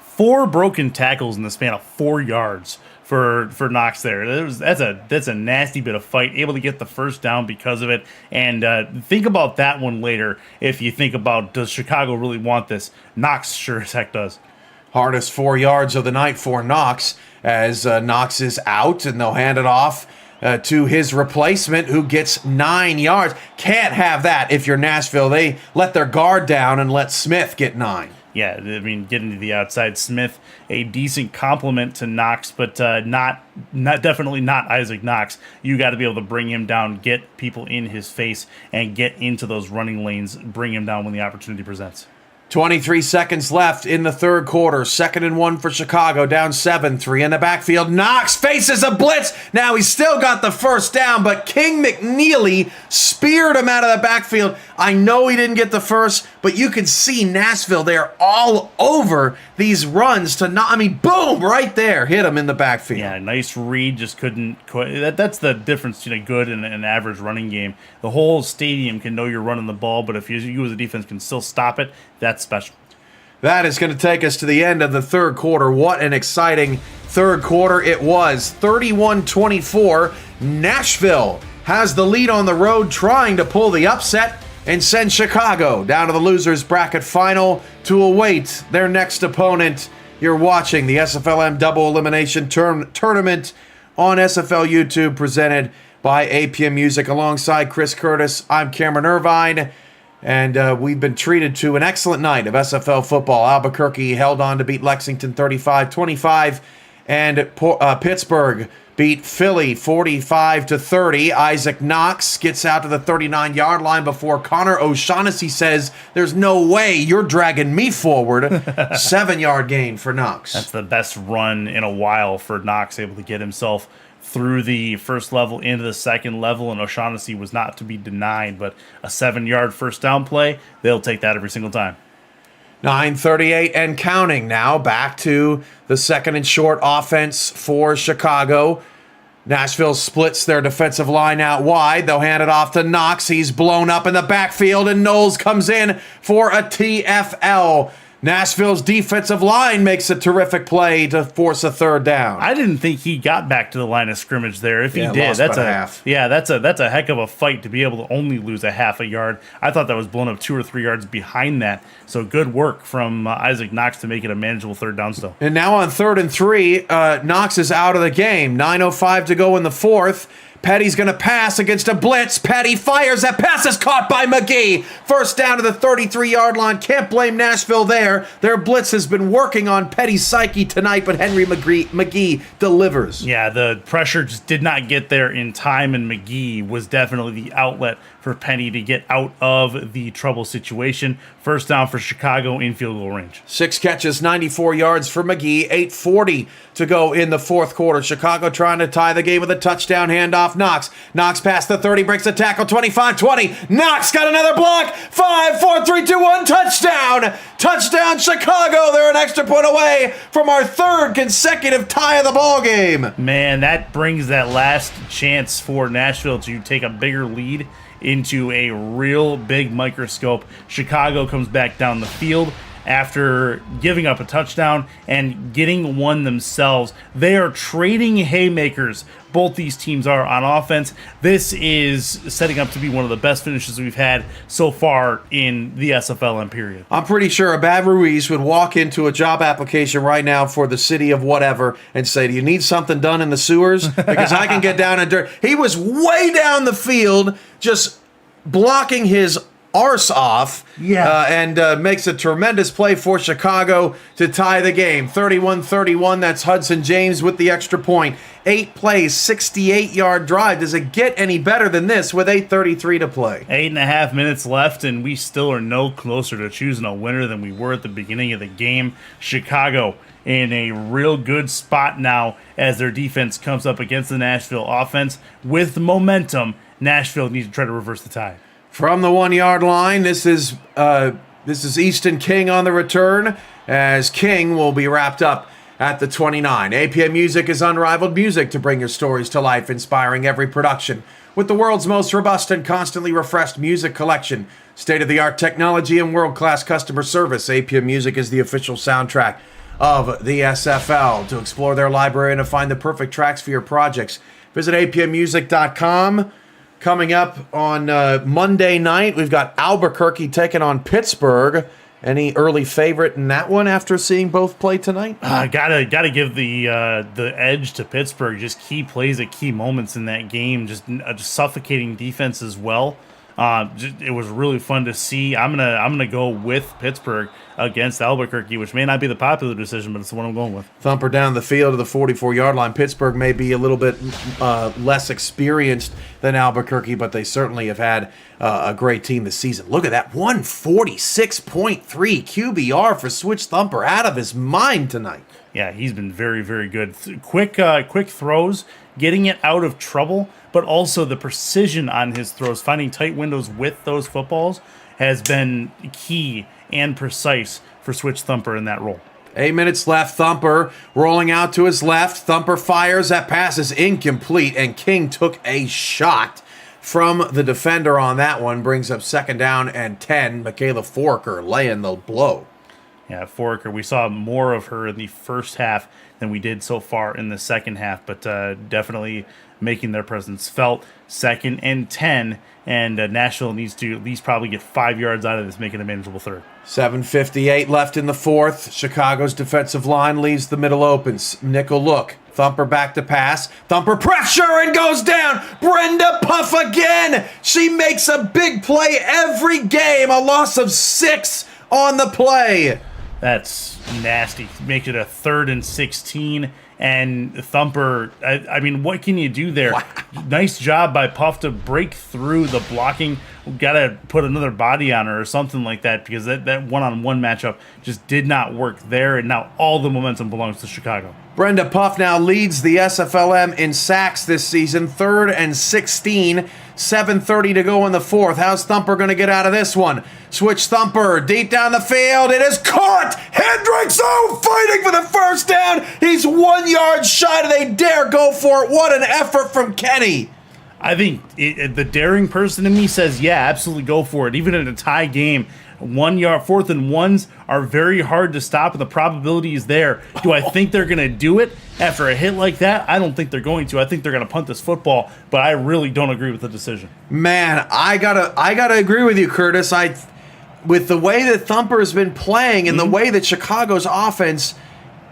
4 broken tackles in the span of 4 yards for Knox there. That's a nasty bit of fight, able to get the first down because of it. And think about that one later if you think about, does Chicago really want this? Knox sure as heck does. Hardest 4 yards of the night for Knox as Knox is out, and they'll hand it off to his replacement, who gets 9 yards. Can't have that if you're Nashville. They let their guard down and let Smith get 9. Yeah, I mean, getting to the outside, Smith, a decent compliment to Knox, but definitely not Isaac Knox. You got to be able to bring him down, get people in his face, and get into those running lanes, bring him down when the opportunity presents. 23 seconds left in the third quarter. 2nd and 1 for Chicago, down 7-3 in the backfield. Knox faces a blitz. Now he's still got the first down, but King McNeely speared him out of the backfield. I know he didn't get the first, but you can see Nashville there all over these runs to not, I mean, boom, right there, hit him in the backfield. Yeah, nice read, just couldn't quite. That's the difference between a good and an average running game. The whole stadium can know you're running the ball, but if you as a defense can still stop it, that's special. That is going to take us to the end of the third quarter. What an exciting third quarter it was. 31-24. Nashville has the lead on the road, trying to pull the upset and send Chicago down to the losers bracket final to await their next opponent. You're watching the SFLm Double Elimination Tournament on SFL YouTube, presented by APM Music. Alongside Chris Curtis, I'm Cameron Irvine. And we've been treated to an excellent night of SFL football. Albuquerque held on to beat Lexington 35-25. And Pittsburgh beat Philly 45-30. Isaac Knox gets out to the 39-yard line before Connor O'Shaughnessy says, "There's no way you're dragging me forward." 7-yard gain for Knox. That's the best run in a while for Knox, able to get himself through the first level into the second level, and O'Shaughnessy was not to be denied, but a 7-yard first down play, they'll take that every single time. 9:38 and counting now. Back to the second and short offense for Chicago. Nashville splits their defensive line out wide. They'll hand it off to Knox. He's blown up in the backfield, and Knowles comes in for a TFL. Nashville's defensive line makes a terrific play to force a third down. I didn't think he got back to the line of scrimmage there. If he did, that's a half. Yeah, that's a heck of a fight to be able to only lose a half a yard. I thought that was blown up 2 or 3 yards behind that. So good work from Isaac Knox to make it a manageable third down still. And now on 3rd and 3, Knox is out of the game. 9:05 to go in the fourth. Petty's going to pass against a blitz. Petty fires. That pass is caught by McGee. First down to the 33-yard line. Can't blame Nashville there. Their blitz has been working on Petty's psyche tonight, but Henry McGee delivers. Yeah, the pressure just did not get there in time, and McGee was definitely the outlet for Penny to get out of the trouble situation. First down for Chicago in field goal range. 6 catches, 94 yards for McGee. 8:40 to go in the fourth quarter. Chicago trying to tie the game with a touchdown handoff. Knox past the 30, breaks the tackle. 25-20. Knox got another block. 5, 4, 3, 2, 1. Touchdown. Touchdown Chicago. They're an extra point away from our third consecutive tie of the ball game. Man, that brings that last chance for Nashville to take a bigger lead into a real big microscope. Chicago comes back down the field. after giving up a touchdown and getting one themselves. They are trading haymakers. Both these teams are on offense. This is setting up to be one of the best finishes we've had so far in the SFLm period. I'm pretty sure Abad Ruiz would walk into a job application right now for the city of whatever and say, do you need something done in the sewers? Because I can get down in dirt. He was way down the field just blocking his arse off, and makes a tremendous play for Chicago to tie the game. 31-31, that's Hudson James with the extra point. 8 plays, 68-yard drive. Does it get any better than this with 8:33 to play? 8.5 minutes left, and we still are no closer to choosing a winner than we were at the beginning of the game. Chicago in a real good spot now as their defense comes up against the Nashville offense. With momentum, Nashville needs to try to reverse the tide. From the 1-yard line, this is Easton King on the return, as King will be wrapped up at the 29. APM Music is unrivaled music to bring your stories to life, inspiring every production. With the world's most robust and constantly refreshed music collection, state-of-the-art technology, and world-class customer service, APM Music is the official soundtrack of the SFL. To explore their library and to find the perfect tracks for your projects, visit apmmusic.com. Coming up on Monday night, we've got Albuquerque taking on Pittsburgh. Any early favorite in that one after seeing both play tonight? Gotta give the edge to Pittsburgh. Just key plays at key moments in that game. Just suffocating defense as well. It was really fun to see. I'm gonna go with Pittsburgh against Albuquerque, which may not be the popular decision, but it's the one I'm going with. Thumper down the field to the 44-yard line. Pittsburgh may be a little bit less experienced than Albuquerque, but they certainly have had a great team this season. Look at that, 146.3 QBR for Switch Thumper, out of his mind tonight. Yeah, he's been very, very good. Quick throws, getting it out of trouble, but also the precision on his throws, finding tight windows with those footballs has been key and precise for Switch Thumper in that role. 8 minutes left. Thumper rolling out to his left. Thumper fires. That pass is incomplete, and King took a shot from the defender on that one. Brings up 2nd down and 10. Michaela Foraker laying the blow. Yeah, Foraker, we saw more of her in the first half than we did so far in the second half, but definitely making their presence felt. 2nd and 10, and Nashville needs to at least probably get 5 yards out of this, making a manageable third. 7:58 left in the fourth. Chicago's defensive line leaves the middle open. Nickel look. Thumper back to pass. Thumper pressure and goes down. Brenda Puff again. She makes a big play every game. A loss of 6 on the play. That's nasty. Make it a 3rd and 16. And Thumper, I mean, what can you do there? Wow. Nice job by Puff to break through the blocking. Got to put another body on her or something like that, because that one-on-one matchup just did not work there, and now all the momentum belongs to Chicago. Brenda Puff now leads the SFLm in sacks this season. 3rd and 16. 7:30 to go in the fourth. How's Thumper going to get out of this one? Switch Thumper deep down the field. It is caught. Hendrickson fighting for the first down. He's 1 yard shy. Do they dare go for it? What an effort from Kenny. I think the daring person in me says, yeah, absolutely go for it. Even in a tie game, 1 yard, 4th and 1s are very hard to stop, and the probability is there. Do I think they're going to do it after a hit like that? I don't think they're going to. I think they're going to punt this football, but I really don't agree with the decision. Man, I gotta agree with you, Curtis. With the way that Thumper has been playing and the way that Chicago's offense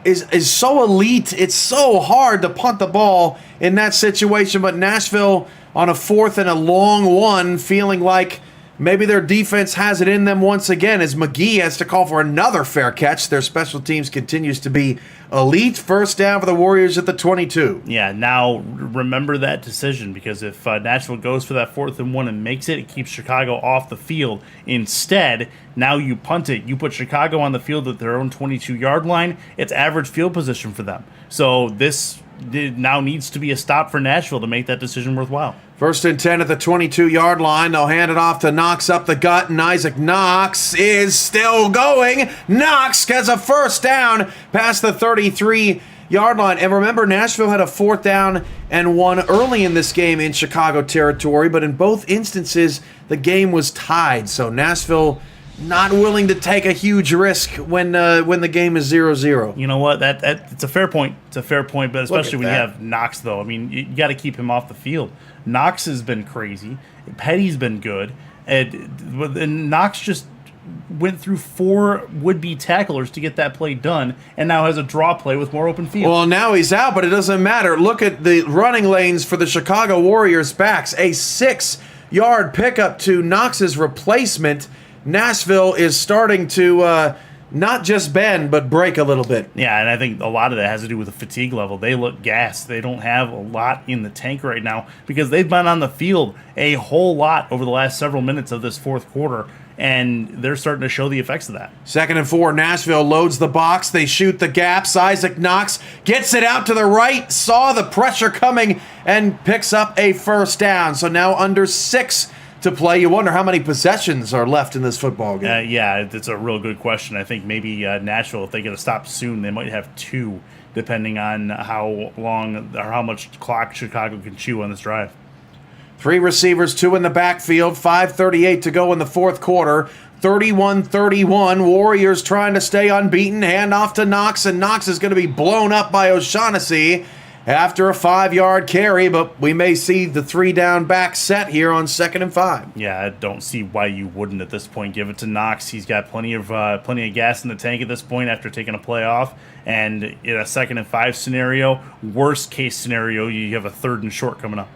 is so elite, it's so hard to punt the ball in that situation. But Nashville on a 4th and a long one, feeling like maybe their defense has it in them once again, as McGee has to call for another fair catch. Their special teams continues to be elite. First down for the Warriors at the 22. Yeah, now remember that decision, because if Nashville goes for that 4th and 1 and makes it, it keeps Chicago off the field. Instead, now you punt it. You put Chicago on the field at their own 22-yard line. It's average field position for them. So this now needs to be a stop for Nashville to make that decision worthwhile. 1st and 10 at the 22-yard line. They'll hand it off to Knox up the gut, and Isaac Knox is still going. Knox gets a first down past the 33-yard line. And remember, Nashville had a 4th down and 1 early in this game in Chicago territory, but in both instances, the game was tied. So Nashville not willing to take a huge risk when the game is 0-0. You know what? That it's a fair point. It's a fair point, but especially when you that. have Knox, though. I mean, you got to keep him off the field. Knox has been crazy. Petty's been good, and Knox just went through 4 would-be tacklers to get that play done, and now has a draw play with more open field. Well, now he's out, but it doesn't matter. Look at the running lanes for the Chicago Warriors backs. A 6-yard pickup to Knox's replacement. Nashville is starting to not just bend, but break a little bit. Yeah, and I think a lot of that has to do with the fatigue level. They look gassed. They don't have a lot in the tank right now because they've been on the field a whole lot over the last several minutes of this fourth quarter, and they're starting to show the effects of that. 2nd and 4, Nashville loads the box. They shoot the gaps. Isaac Knox gets it out to the right, saw the pressure coming, and picks up a first down. So now under 6 to play. You wonder how many possessions are left in this football game. Yeah, it's a real good question. I think maybe Nashville, if they get a stop soon, they might have 2, depending on how long or how much clock Chicago can chew on this drive. 3 receivers, 2 in the backfield, 5:38 to go in the fourth quarter. 31-31, Warriors trying to stay unbeaten. Hand off to Knox, and Knox is going to be blown up by O'Shaughnessy after a 5-yard carry, but we may see the 3-down back set here on 2nd and 5. Yeah, I don't see why you wouldn't at this point. Give it to Knox. He's got plenty of gas in the tank at this point after taking a play off. And in a 2nd and 5 scenario, worst case scenario, you have a 3rd and short coming up.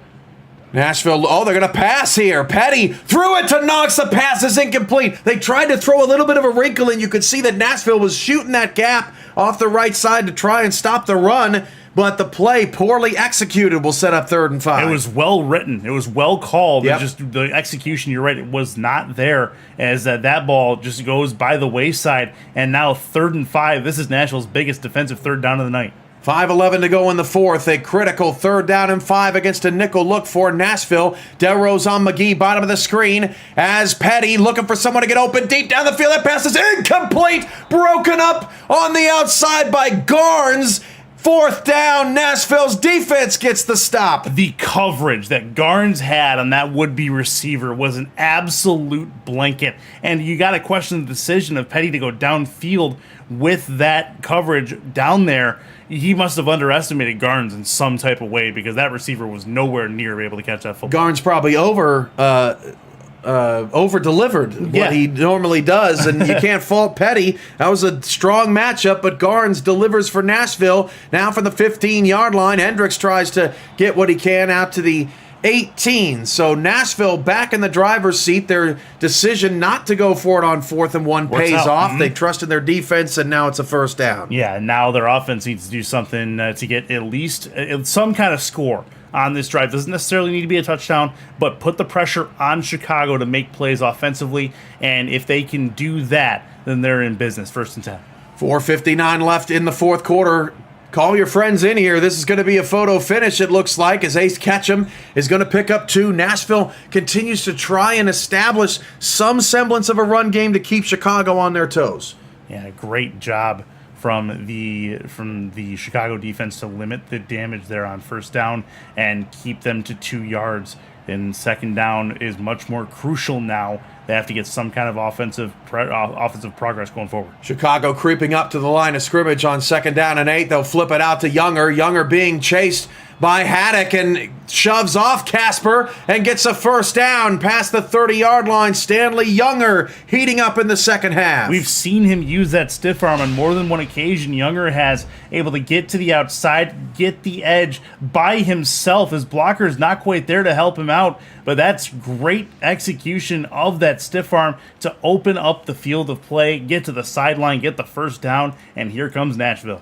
Nashville, they're going to pass here. Petty threw it to Knox. The pass is incomplete. They tried to throw a little bit of a wrinkle in. You could see that Nashville was shooting that gap off the right side to try and stop the run, but the play poorly executed will set up 3rd and 5. It was well written. It was well called. Yep. Just the execution, you're right, it was not there as that ball just goes by the wayside. And now 3rd and 5. This is Nashville's biggest defensive 3rd down of the night. 5:11 to go in the fourth. A critical 3rd down and 5 against a nickel look for Nashville. Delrose on McGee, bottom of the screen, as Petty looking for someone to get open deep down the field. That pass is incomplete. Broken up on the outside by Garnes. 4th down, Nashville's defense gets the stop. The coverage that Garnes had on that would-be receiver was an absolute blanket. And you got to question the decision of Petty to go downfield with that coverage down there. He must have underestimated Garnes in some type of way because that receiver was nowhere near able to catch that football. Garnes probably over-delivered what he normally does, and you can't fault Petty. That was a strong matchup, but Garnes delivers for Nashville. Now from the 15-yard line, Hendricks tries to get what he can out to the 18. So Nashville back in the driver's seat. Their decision not to go for it on 4th and 1 pays off. Mm-hmm. They trusted their defense, and now it's a 1st down. Yeah, now their offense needs to do something to get at least some kind of score on this drive. Doesn't necessarily need to be a touchdown, but put the pressure on Chicago to make plays offensively, and if they can do that, then they're in business. 1st and 10. 4:59 left in the fourth quarter. Call your friends in here. This is going to be a photo finish, it looks like, as Ace Ketchum is going to pick up 2. Nashville continues to try and establish some semblance of a run game to keep Chicago on their toes. Yeah, great job from the Chicago defense to limit the damage there on 1st down and keep them to 2 yards. And 2nd down is much more crucial now. They have to get some kind of offensive progress going forward. Chicago creeping up to the line of scrimmage on 2nd down and 8. They'll flip it out to Younger. Younger being chased by Haddock and shoves off Casper and gets a 1st down past the 30-yard line. Stanley Younger heating up in the second half. We've seen him use that stiff arm on more than one occasion. Younger has able to get to the outside, get the edge by himself. His blocker is not quite there to help him out, but that's great execution of that stiff arm to open up the field of play, get to the sideline, get the 1st down, and here comes Nashville.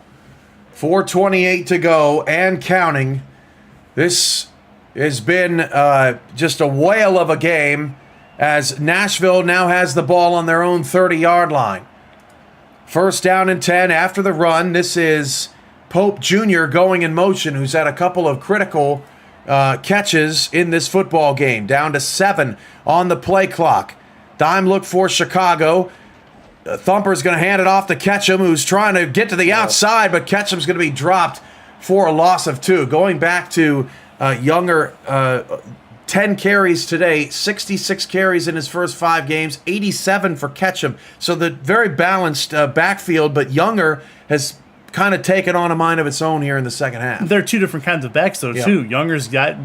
4:28 to go and counting. This has been just a whale of a game as Nashville now has the ball on their own 30-yard line. 1st down and 10 after the run. This is Pope Jr. going in motion, who's had a couple of critical catches in this football game. Down to 7 on the play clock. Dime look for Chicago. Thumper's going to hand it off to Ketchum, who's trying to get to the outside, but Ketchum's going to be dropped for a loss of 2. Going back to Younger 10 carries today, 66 carries in his first 5 games, 87 for Ketchum. So the very balanced backfield, but Younger has kind of taken on a mind of its own here in the second half. They're two different kinds of backs, though, too. Younger's got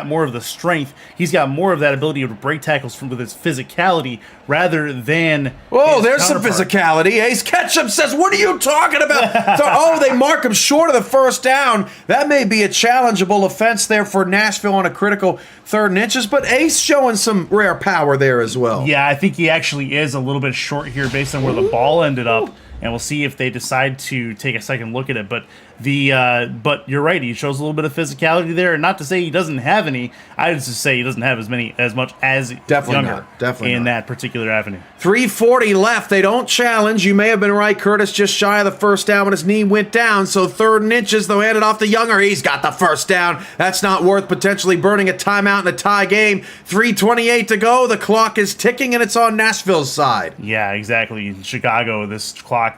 more of the strength. He's got more of that ability to break tackles with his physicality rather than. Oh, there's some physicality. Ace Ketchum says, "What are you talking about?" They mark him short of the first down. That may be a challengeable offense there for Nashville on a critical 3rd and inches, but Ace showing some rare power there as well. Yeah, I think he actually is a little bit short here based on where the ball ended up. And we'll see if they decide to take a second look at it. But but you're right, he shows a little bit of physicality there. And not to say he doesn't have any, I would just say he doesn't have as much as Younger in that particular avenue. 3:40 left. They don't challenge. You may have been right, Curtis, just shy of the first down when his knee went down. So 3rd and inches, they'll hand it off to Younger. He's got the first down. That's not worth potentially burning a timeout in a tie game. 3:28 to go. The clock is ticking, and it's on Nashville's side. Yeah, exactly. In Chicago, this clock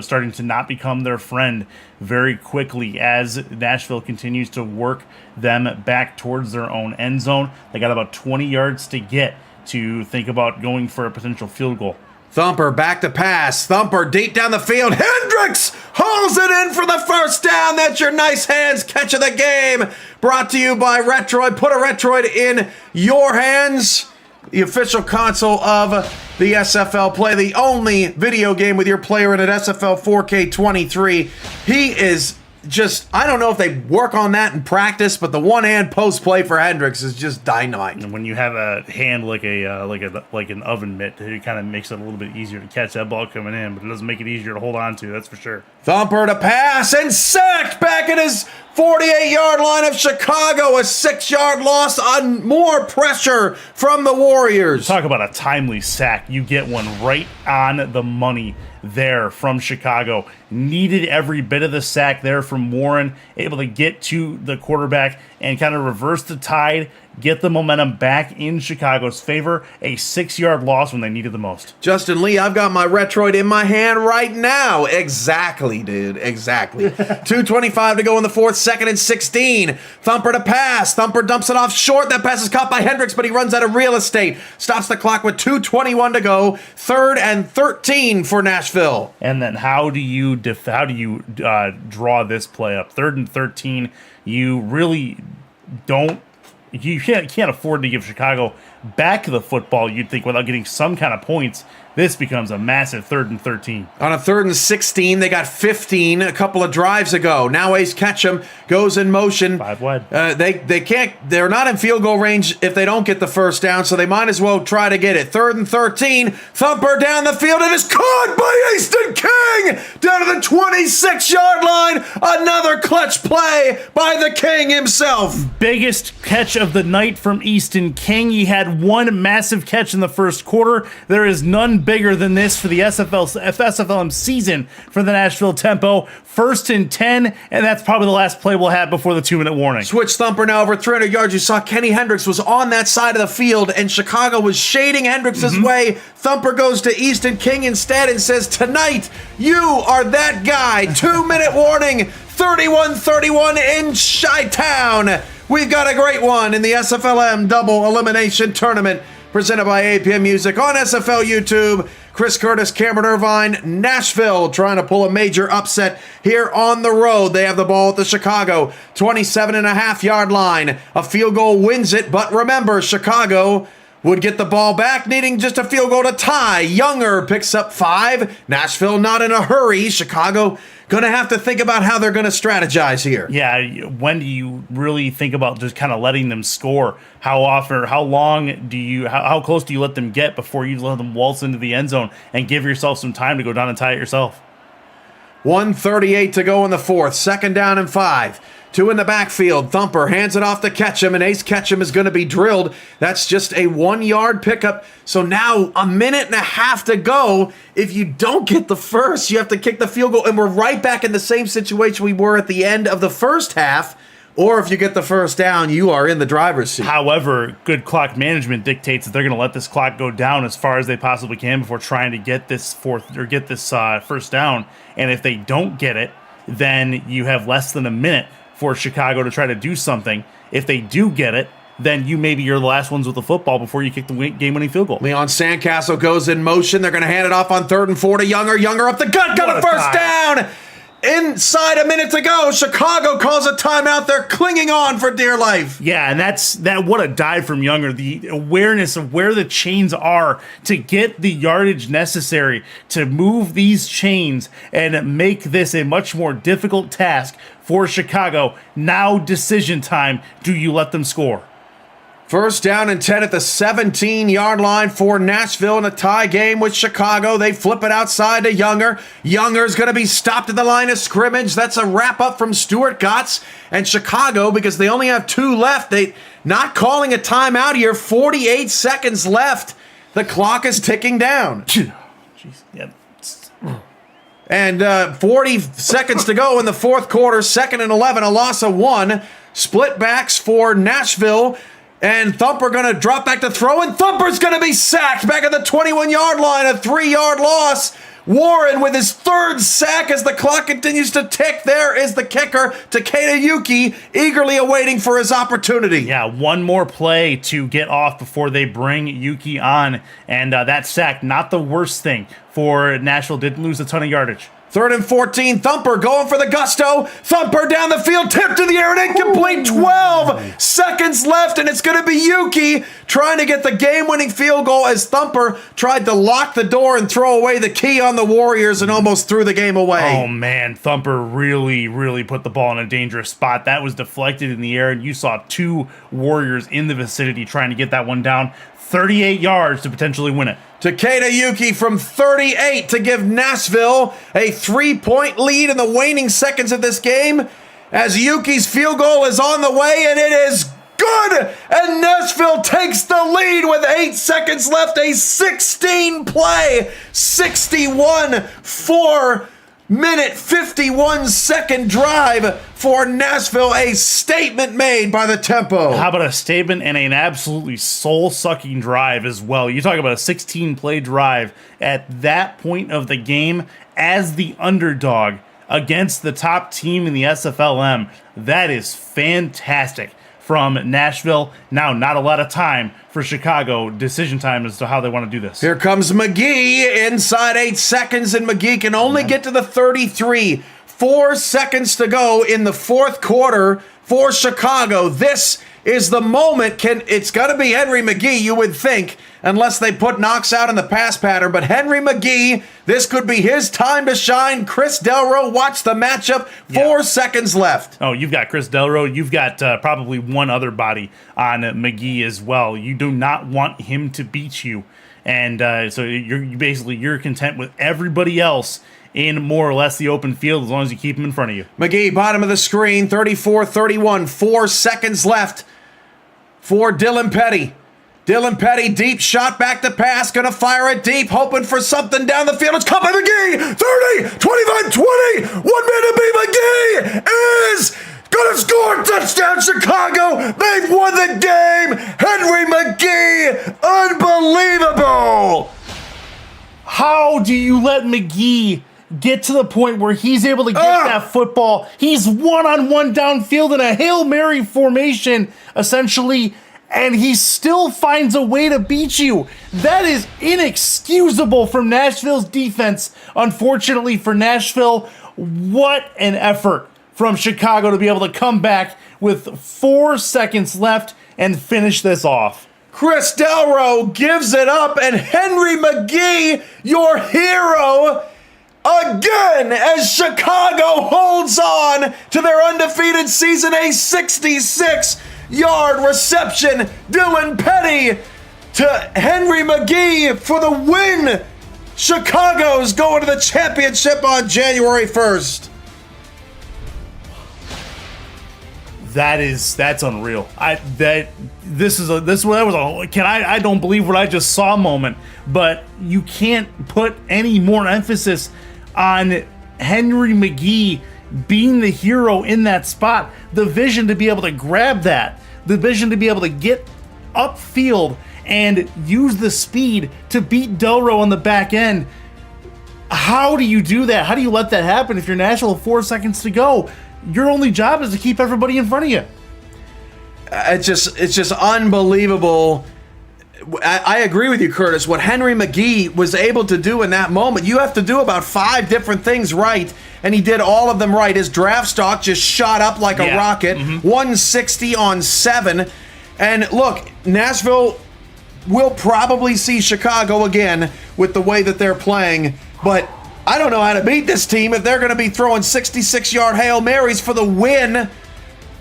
starting to not become their friend very quickly as Nashville continues to work them back towards their own end zone. They got about 20 yards to get to think about going for a potential field goal. Thumper back to pass. Thumper deep down the field. Hendricks hauls it in for the first down. That's your nice hands catch of the game. Brought to you by Retroid. Put a Retroid in your hands. The official console of the SFL Play, the only video game with your player in it, SFL 4K23. He is just, I don't know if they work on that in practice, but the one-hand post play for Hendricks is just dynamite. And when you have a hand like an oven mitt, it kind of makes it a little bit easier to catch that ball coming in, but it doesn't make it easier to hold on to, that's for sure. Thumper to pass and sacked back at his 48-yard line of Chicago. A 6-yard loss on more pressure from the Warriors. Talk about a timely sack. You get one right on the money there from Chicago. Needed every bit of the sack there from Warren, able to get to the quarterback and kind of reverse the tide, get the momentum back in Chicago's favor. A 6-yard loss when they needed the most. Justin Lee, I've got my Retroid in my hand right now. Exactly, dude. Exactly. 2:25 to go in the fourth, 2nd and 16. Thumper to pass. Thumper dumps it off short. That pass is caught by Hendricks, but he runs out of real estate. Stops the clock with 2:21 to go. 3rd and 13 for Nashville. And then how do you draw this play up? 3rd and 13. You really don't. You can't afford to give Chicago back the football, you'd think, without getting some kind of points. This becomes a massive 3rd and 13. On a 3rd and 16, they got 15 a couple of drives ago. Now Ace Ketchum goes in motion. 5 wide. They're not in field goal range if they don't get the first down, so they might as well try to get it. 3rd and 13, Thumper down the field, and is caught by Easton King down to the 26-yard line. Another clutch play by the King himself. Biggest catch of the night from Easton King. He had one massive catch in the first quarter. There is none bigger than this for the SFLm season for the Nashville Tempo. 1st and 10, and that's probably the last play we'll have before the 2-minute warning. Switch Thumper now over 300 yards. You saw Kenny Hendricks was on that side of the field, and Chicago was shading Hendricks' way. Thumper goes to Easton King instead and says, "Tonight, you are that guy." 2-minute warning, 31-31 in Chi-Town. We've got a great one in the SFLm Double Elimination Tournament, presented by APM Music on SFL YouTube. Chris Curtis, Cameron Irvine, Nashville trying to pull a major upset here on the road. They have the ball at the Chicago 27.5-yard line. A field goal wins it, but remember, Chicago would get the ball back, needing just a field goal to tie. Younger picks up 5. Nashville not in a hurry. Chicago going to have to think about how they're going to strategize here. Yeah, when do you really think about just kind of letting them score? How often, or how long do you, how close do you let them get before you let them waltz into the end zone and give yourself some time to go down and tie it yourself? 1:38 to go in the fourth. 2nd down and 5. 2 in the backfield. Thumper hands it off to Ketchum, and Ace Ketchum is going to be drilled. That's just a 1-yard pickup. So now 1.5 minutes to go. If you don't get the first, you have to kick the field goal, and we're right back in the same situation we were at the end of the first half. Or if you get the first down, you are in the driver's seat. However, good clock management dictates that they're going to let this clock go down as far as they possibly can before trying to get this first down. And if they don't get it, then you have less than a minute for Chicago to try to do something. If they do get it, then you're the last ones with the football before you kick the game-winning field goal. Leon Sandcastle goes in motion. They're going to hand it off on 3rd and 4 to Younger. Younger up the gut, got a first down. Inside a minute to go, Chicago calls a timeout. They're clinging on for dear life. Yeah, and what a dive from Younger. The awareness of where the chains are to get the yardage necessary to move these chains and make this a much more difficult task for Chicago. Now decision time. Do you let them score? First down and 10 at the 17-yard line for Nashville in a tie game with Chicago. They flip it outside to Younger. Younger's going to be stopped at the line of scrimmage. That's a wrap-up from Stuart Gotts. And Chicago, because they only have 2 left, they not calling a timeout here. 48 seconds left. The clock is ticking down. Jeez. Yep. And 40 seconds to go in the fourth quarter. 2nd and 11, a loss of 1. Split backs for Nashville. And Thumper going to drop back to throw, and Thumper's going to be sacked back at the 21-yard line, a 3-yard loss. Warren with his 3rd sack as the clock continues to tick. There is the kicker, Takeda Yuki, eagerly awaiting for his opportunity. Yeah, one more play to get off before they bring Yuki on, and that sack, not the worst thing for Nashville. Didn't lose a ton of yardage. 3rd and 14, Thumper going for the gusto. Thumper down the field, tipped to the air and incomplete. 12 seconds left, and it's going to be Yuki trying to get the game-winning field goal as Thumper tried to lock the door and throw away the key on the Warriors and almost threw the game away. Oh, man, Thumper really, really put the ball in a dangerous spot. That was deflected in the air, and you saw 2 Warriors in the vicinity trying to get that one down. 38 yards to potentially win it. Takeda Yuki from 38 to give Nashville a 3-point lead in the waning seconds of this game as Yuki's field goal is on the way, and it is good! And Nashville takes the lead with 8 seconds left, a 16-play, 61-4-minute, 51-second drive for Nashville, a statement made by the tempo. How about a statement and an absolutely soul-sucking drive as well? You talk about a 16-play drive at that point of the game as the underdog against the top team in the SFLm. That is fantastic from Nashville. Now, not a lot of time for Chicago. Decision time as to how they want to do this. Here comes McGee inside 8 seconds, and McGee can only get to the 33. 4 seconds to go in the fourth quarter for Chicago. This is the moment. It's got to be Henry McGee, you would think, unless they put Knox out in the pass pattern. But Henry McGee, this could be his time to shine. Chris Delro, watch the matchup. 4 seconds left. Oh, you've got Chris Delro. You've got probably one other body on McGee as well. You do not want him to beat you. And so you're content with everybody else in more or less the open field as long as you keep him in front of you. McGee, bottom of the screen, 34-31, 4 seconds left for Dylan Petty. Dylan Petty, deep shot back to pass, gonna fire it deep, hoping for something down the field. It's caught by McGee, 30, 25, 20, 1 man to beat. McGee is gonna score, touchdown Chicago, they've won the game. Henry McGee, unbelievable. How do you let McGee get to the point where he's able to get that football? He's one-on-one downfield in a Hail Mary formation, essentially, and he still finds a way to beat you. That is inexcusable from Nashville's defense. Unfortunately for Nashville, what an effort from Chicago to be able to come back with 4 seconds left and finish this off. Chris Delro gives it up, and Henry McGee, your hero, again, as Chicago holds on to their undefeated season, a 66-yard reception. Dylan Petty to Henry McGee for the win. Chicago's going to the championship on January 1st. That's unreal. I don't believe what I just saw moment, but you can't put any more emphasis on Henry McGee being the hero in that spot. The vision to be able to grab that, the vision to be able to get upfield and use the speed to beat Delro on the back end. How do you do that? How do you let that happen if you're Nashville with 4 seconds to go? your only job is to keep everybody in front of you. It's just unbelievable. I agree with you, Curtis. What Henry McGee was able to do in that moment, you have to do about 5 different things right, and he did all of them right. His draft stock just shot up like a rocket, 160 on 7. And look, Nashville will probably see Chicago again with the way that they're playing, but I don't know how to beat this team if they're going to be throwing 66-yard Hail Marys for the win.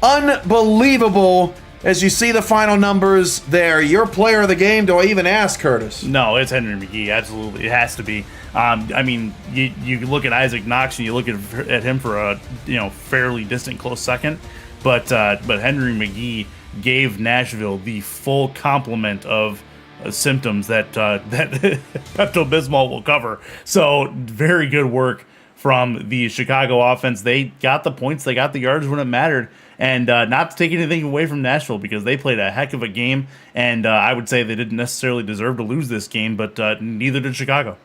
Unbelievable. As you see the final numbers there, your player of the game, do I even ask, Curtis? No, it's Henry McGee. Absolutely. It has to be. I mean, you look at Isaac Knox and you look at him for a fairly distant close second, but Henry McGee gave Nashville the full complement of symptoms that Pepto-Bismol will cover. So very good work from the Chicago offense. They got the points, they got the yards when it mattered. And not to take anything away from Nashville, because they played a heck of a game, and I would say they didn't necessarily deserve to lose this game, but neither did Chicago.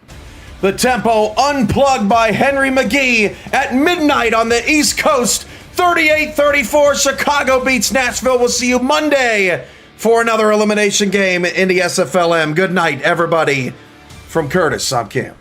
The Tempo unplugged by Henry McGee at midnight on the East Coast. 38-34, Chicago beats Nashville. We'll see you Monday for another elimination game in the SFLm. Good night, everybody. From Curtis, I'm Cam.